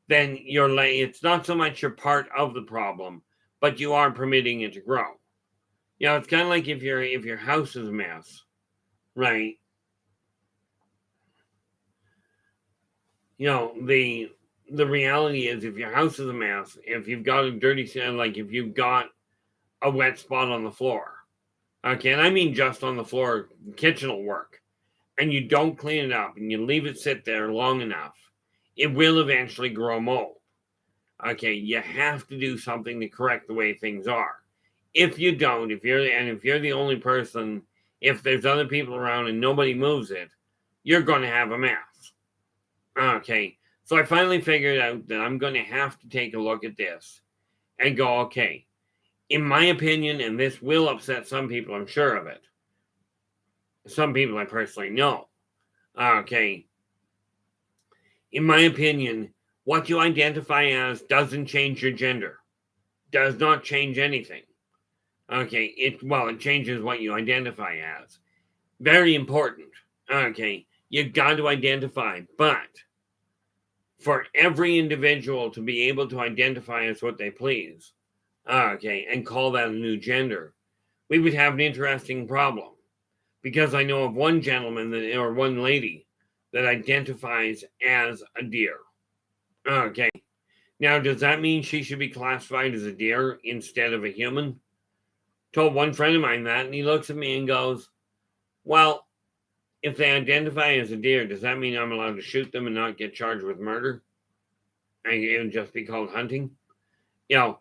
then it's not so much you're part of the problem, but you are permitting it to grow. It's kind of like if your house is a mess, right? The reality is, if your house is a mess, if you've got a dirty, like if you've got a wet spot on the floor, okay, and I mean just on the floor, kitchen will work, and you don't clean it up and you leave it sit there long enough, it will eventually grow mold. Okay, you have to do something to correct the way things are. If you don't, if you're the only person, if there's other people around and nobody moves it, you're going to have a mess. Okay, so I finally figured out that I'm going to have to take a look at this and go, okay, in my opinion, and this will upset some people, I'm sure of it. Some people I personally know. Okay, in my opinion, what you identify as doesn't change your gender. Does not change anything. Okay, it changes what you identify as. Very important. Okay, you got to identify, but for every individual to be able to identify as what they please, okay, and call that a new gender, we would have an interesting problem. Because I know of one gentleman or one lady that identifies as a deer. Okay, now does that mean she should be classified as a deer instead of a human? Told one friend of mine that, and he looks at me and goes, well, if they identify as a deer, does that mean I'm allowed to shoot them and not get charged with murder? And it would just be called hunting? You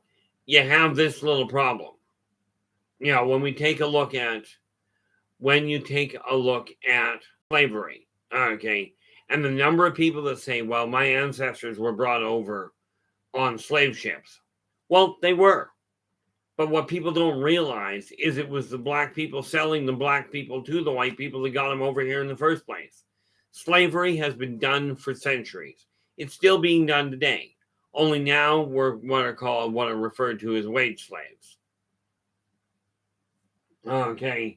have this little problem. When you take a look at slavery, okay, and the number of people that say, well, my ancestors were brought over on slave ships. Well, they were. But what people don't realize is it was the black people selling the black people to the white people that got them over here in the first place. Slavery has been done for centuries. It's still being done today. Only now we're what are referred to as wage slaves. Okay.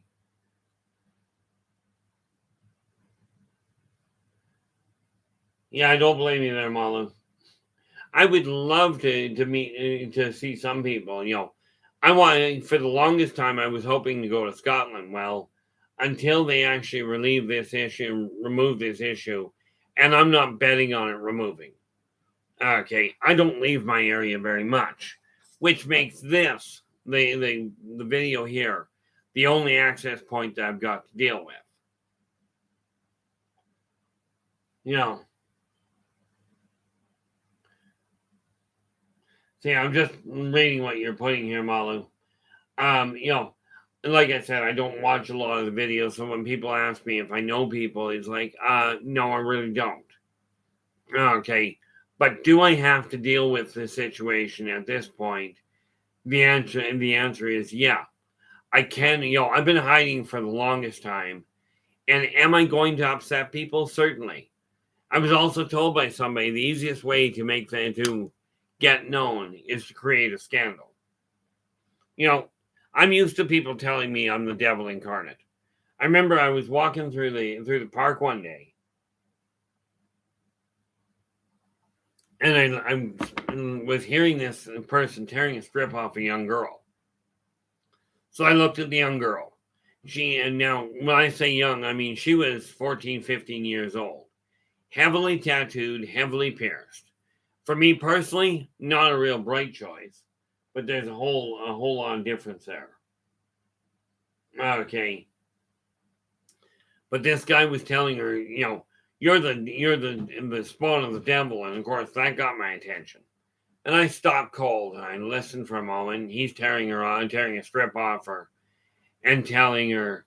Yeah, I don't blame you there, Malu. I would love to see some people, for the longest time I was hoping to go to Scotland. Well, until they actually remove this issue, and I'm not betting on it removing. Okay, I don't leave my area very much, which makes this the video here the only access point that I've got to deal with. See, I'm just reading what you're putting here, Malu. Like I said, I don't watch a lot of the videos, so when people ask me if I know people, it's like, no, I really don't. Okay, but do I have to deal with the situation at this point? The answer is yeah. I can, I've been hiding for the longest time. And am I going to upset people? Certainly. I was also told by somebody the easiest way to get known is to create a scandal. I'm used to people telling me I'm the devil incarnate. I remember I was walking through the park one day, and I was hearing this person tearing a strip off a young girl. So I looked at the young girl. Now, when I say young, I mean she was 14, 15 years old. Heavily tattooed, heavily pierced. For me personally, not a real bright choice, but there's a whole lot of difference there. Okay. But this guy was telling her, you're the spawn of the devil, and of course that got my attention. And I stopped cold and I listened for a moment. He's tearing a strip off her and telling her,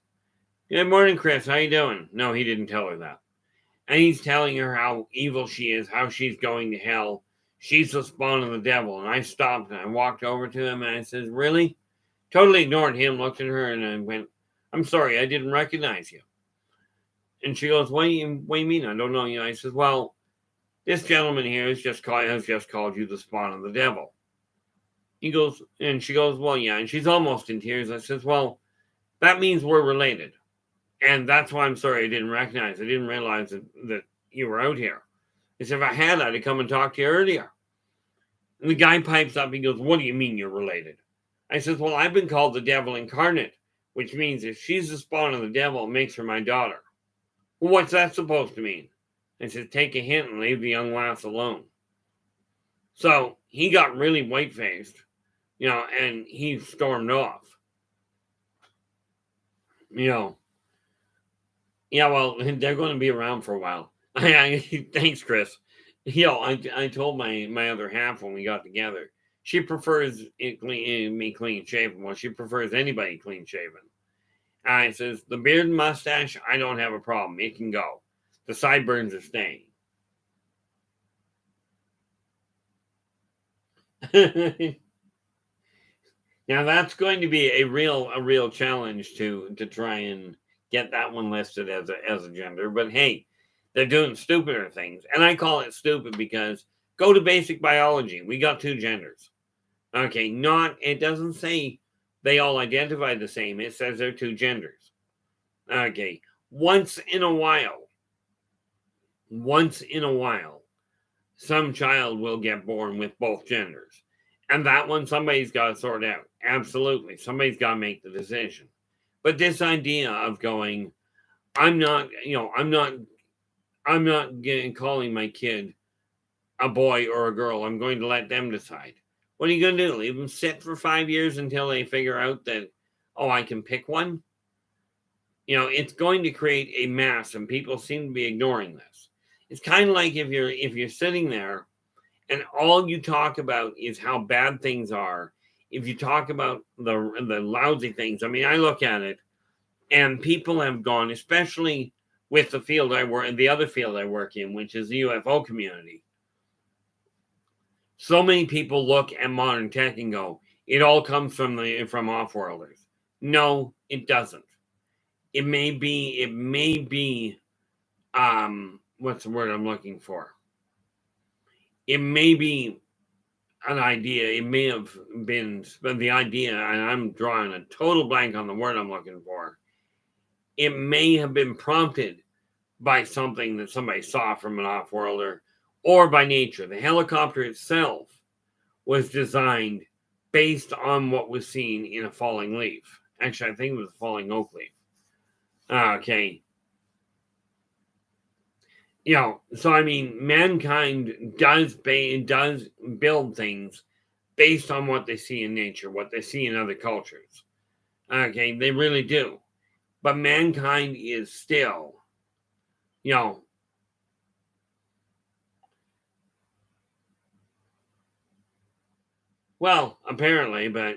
good morning, Chris, how you doing? No, he didn't tell her that. And he's telling her how evil she is, how she's going to hell. She's the spawn of the devil. And I stopped and I walked over to him and I says, really? Totally ignored him, looked at her, and I went, I'm sorry, I didn't recognize you. And she goes, what do you mean? I don't know you. I says, well, this gentleman here has just called you the spawn of the devil. He goes, and she goes, well, yeah. And she's almost in tears. I says, well, that means we're related. And that's why I'm sorry I didn't recognize. I didn't realize that you were out here. I said, if I had, I'd have come and talked to you earlier. And the guy pipes up. He goes, what do you mean you're related? I says, well, I've been called the devil incarnate, which means if she's the spawn of the devil, it makes her my daughter. Well, what's that supposed to mean? I said, take a hint and leave the young lass alone. So he got really white-faced, and he stormed off. Yeah, well, they're going to be around for a while. Thanks, Chris. I told my other half when we got together, she prefers me clean shaven. Well, she prefers anybody clean shaven. I says, the beard and mustache, I don't have a problem. It can go. The sideburns are staying. Now that's going to be a real challenge to try and get that one listed as a gender. But hey, they're doing stupider things, and I call it stupid because go to basic biology. We got two genders. Okay, it doesn't say they all identify the same. It says they're two genders. Okay, once in a while, some child will get born with both genders. And that one, somebody's got to sort out. Absolutely. Somebody's got to make the decision. But this idea of going, I'm not calling my kid a boy or a girl. I'm going to let them decide. What are you going to do? Leave them sit for 5 years until they figure out that, I can pick one? It's going to create a mess, and people seem to be ignoring this. It's kind of like if you're sitting there and all you talk about is how bad things are. If you talk about the lousy things, I mean, I look at it, and people have gone, especially with the other field I work in, which is the UFO community. So many people look at modern tech and go, it all comes from off-worlders. No, it doesn't. It may be, what's the word I'm looking for? It may be an idea. It may have been the idea, and I'm drawing a total blank on the word I'm looking for. It may have been prompted by something that somebody saw from an off-worlder or by nature. The helicopter itself was designed based on what was seen in a falling leaf. Actually, I think it was a falling oak leaf. Okay. So I mean, mankind does build things based on what they see in nature, what they see in other cultures. Okay, they really do. But mankind is still, well, apparently, but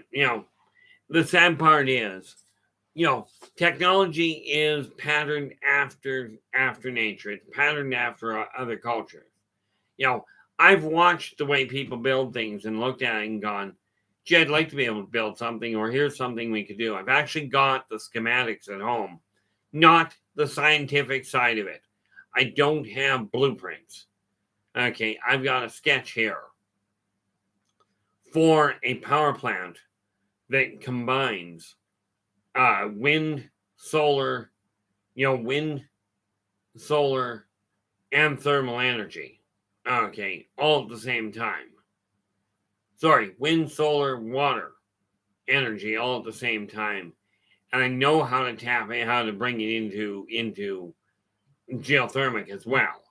the sad part is, technology is patterned after nature. It's patterned after other cultures. I've watched the way people build things and looked at it and gone, gee, I'd like to be able to build something, or here's something we could do. I've actually got the schematics at home, not the scientific side of it. I don't have blueprints. Okay, I've got a sketch here for a power plant that combines wind, solar, and thermal energy. Okay, all at the same time. Sorry, wind, solar, water energy all at the same time. And I know how to bring it into geothermic as well.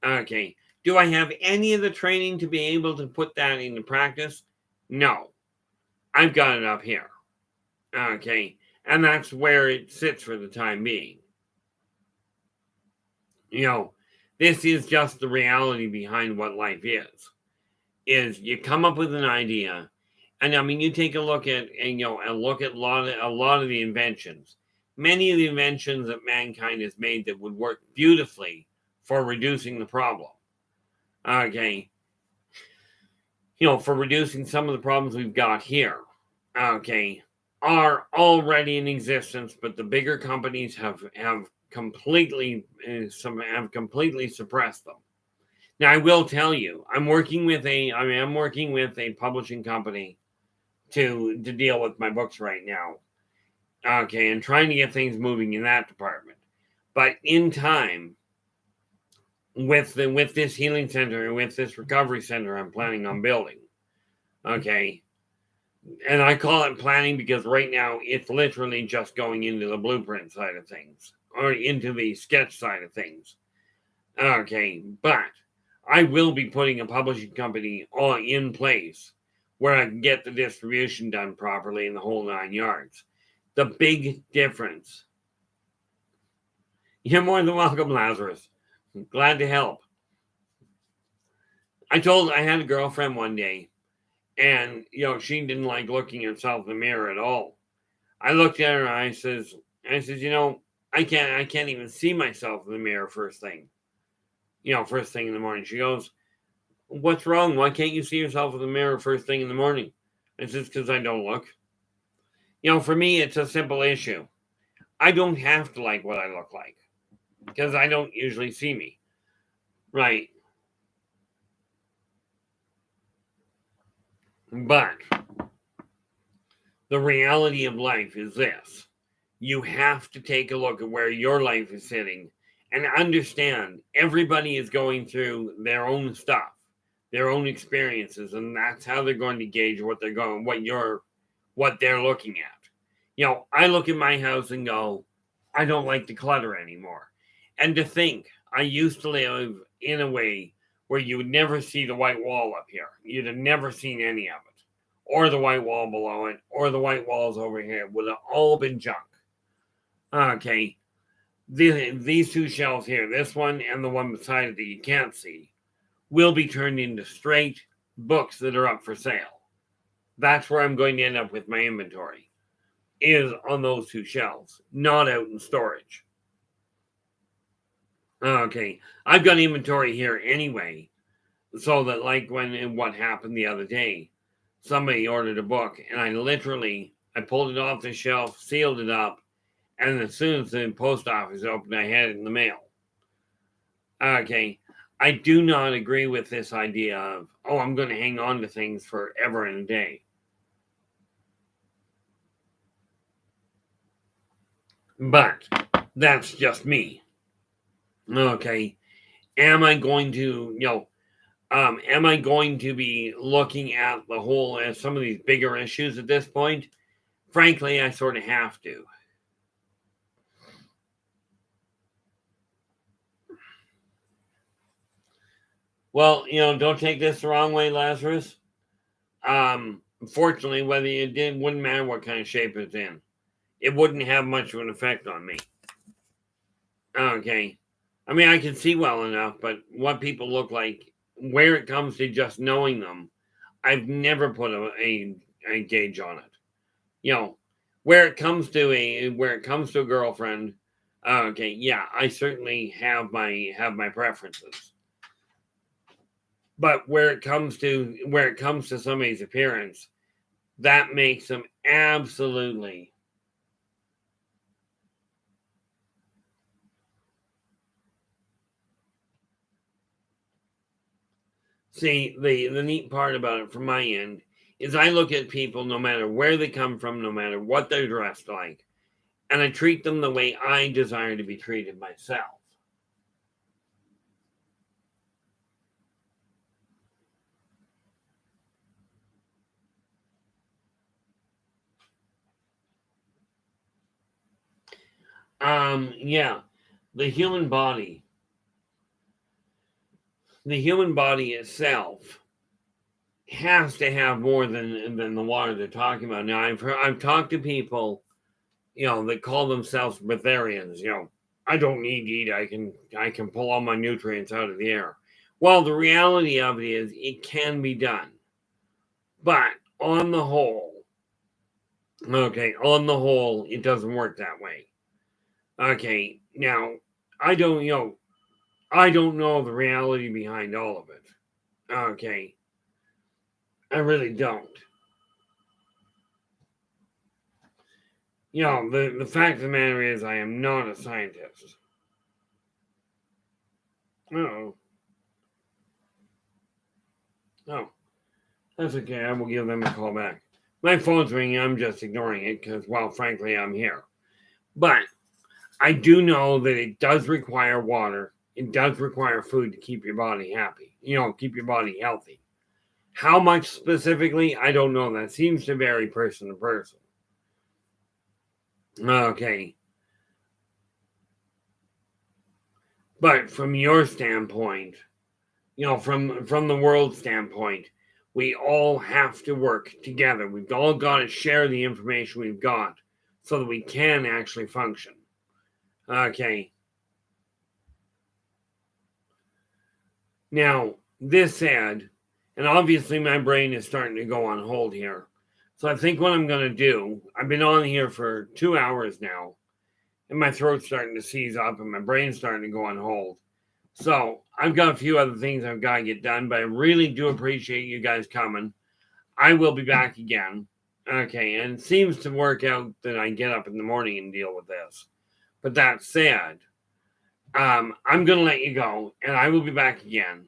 Okay. Do I have any of the training to be able to put that into practice? No. I've got it up here. Okay. And that's where it sits for the time being. This is just the reality behind what life is you come up with an idea, and I mean, you take a look at, and look at a lot of the inventions. Many of the inventions that mankind has made that would work beautifully for reducing the problem. Okay. For reducing some of the problems we've got here. Okay. Are already in existence, but the bigger companies have completely suppressed them. Now, I will tell you, I'm working with a publishing company to deal with my books right now. Okay, and trying to get things moving in that department. But in time, with this healing center and with this recovery center I'm planning on building, okay, and I call it planning because right now it's literally just going into the blueprint side of things or into the sketch side of things. Okay, but I will be putting a publishing company in place where I can get the distribution done properly in the whole 9 yards. The big difference. You're more than welcome, Lazarus. Glad to help. I had a girlfriend one day, and she didn't like looking at herself in the mirror at all. I looked at her and I says, I can't even see myself in the mirror first thing in the morning. She goes, what's wrong? Why can't you see yourself in the mirror first thing in the morning? I says, because I don't look. For me, it's a simple issue. I don't have to like what I look like because I don't usually see me. Right. But the reality of life is this. You have to take a look at where your life is sitting and understand everybody is going through their own stuff, their own experiences, and that's how they're going to gauge what they're looking at. I look at my house and go, I don't like the clutter anymore. And to think, I used to live in a way where you would never see the white wall up here. You'd have never seen any of it. Or the white wall below it, or the white walls over here. It would have all been junk. Okay. These two shelves here, this one and the one beside it that you can't see, will be turned into straight books that are up for sale. That's where I'm going to end up with my inventory, is on those two shelves, not out in storage. Okay, I've got inventory here anyway, so that like what happened the other day, somebody ordered a book and I pulled it off the shelf, sealed it up, and as soon as the post office opened, I had it in the mail. Okay, I do not agree with this idea of, I'm going to hang on to things forever and a day. But that's just me. Okay, am I going to, am I going to be looking at the whole as some of these bigger issues at this point? Frankly, I sort of have to. Well, don't take this the wrong way, Lazarus. Unfortunately, whether you did, wouldn't matter what kind of shape it's in. It wouldn't have much of an effect on me. Okay. I mean, I can see well enough, but what people look like, where it comes to just knowing them, I've never put a gauge on it. Where it comes to a girlfriend, okay, yeah, I certainly have my preferences. But where it comes to somebody's appearance, that makes them absolutely. See, the neat part about it from my end is I look at people no matter where they come from, no matter what they're dressed like, and I treat them the way I desire to be treated myself. Yeah, the human body itself has to have more than the water they're talking about. Now, I've talked to people, that call themselves breatharians. I don't need to eat. I can pull all my nutrients out of the air. Well, the reality of it is it can be done, but on the whole, it doesn't work that way. Okay, now I don't, I don't know the reality behind all of it. Okay. I really don't. The fact of the matter is I am not a scientist. Oh. Oh. That's okay. I will give them a call back. My phone's ringing. I'm just ignoring it because, well, frankly, I'm here. But I do know that it does require water. It does require food to keep your body happy. Keep your body healthy. How much specifically, I don't know. That seems to vary person to person. Okay. But from your standpoint, from the world standpoint, we all have to work together. We've all got to share the information we've got so that we can actually function. Okay. Now, this said, and obviously my brain is starting to go on hold here. So I think what I'm going to do, I've been on here for 2 hours now, and my throat's starting to seize up and my brain's starting to go on hold. So I've got a few other things I've got to get done, but I really do appreciate you guys coming. I will be back again. Okay, and it seems to work out that I get up in the morning and deal with this. But that said, I'm going to let you go, and I will be back again.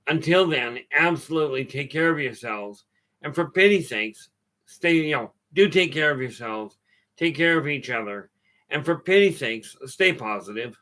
Until then, absolutely take care of yourselves. And for pity's sakes, do take care of yourselves. Take care of each other. And for pity's sakes, stay positive.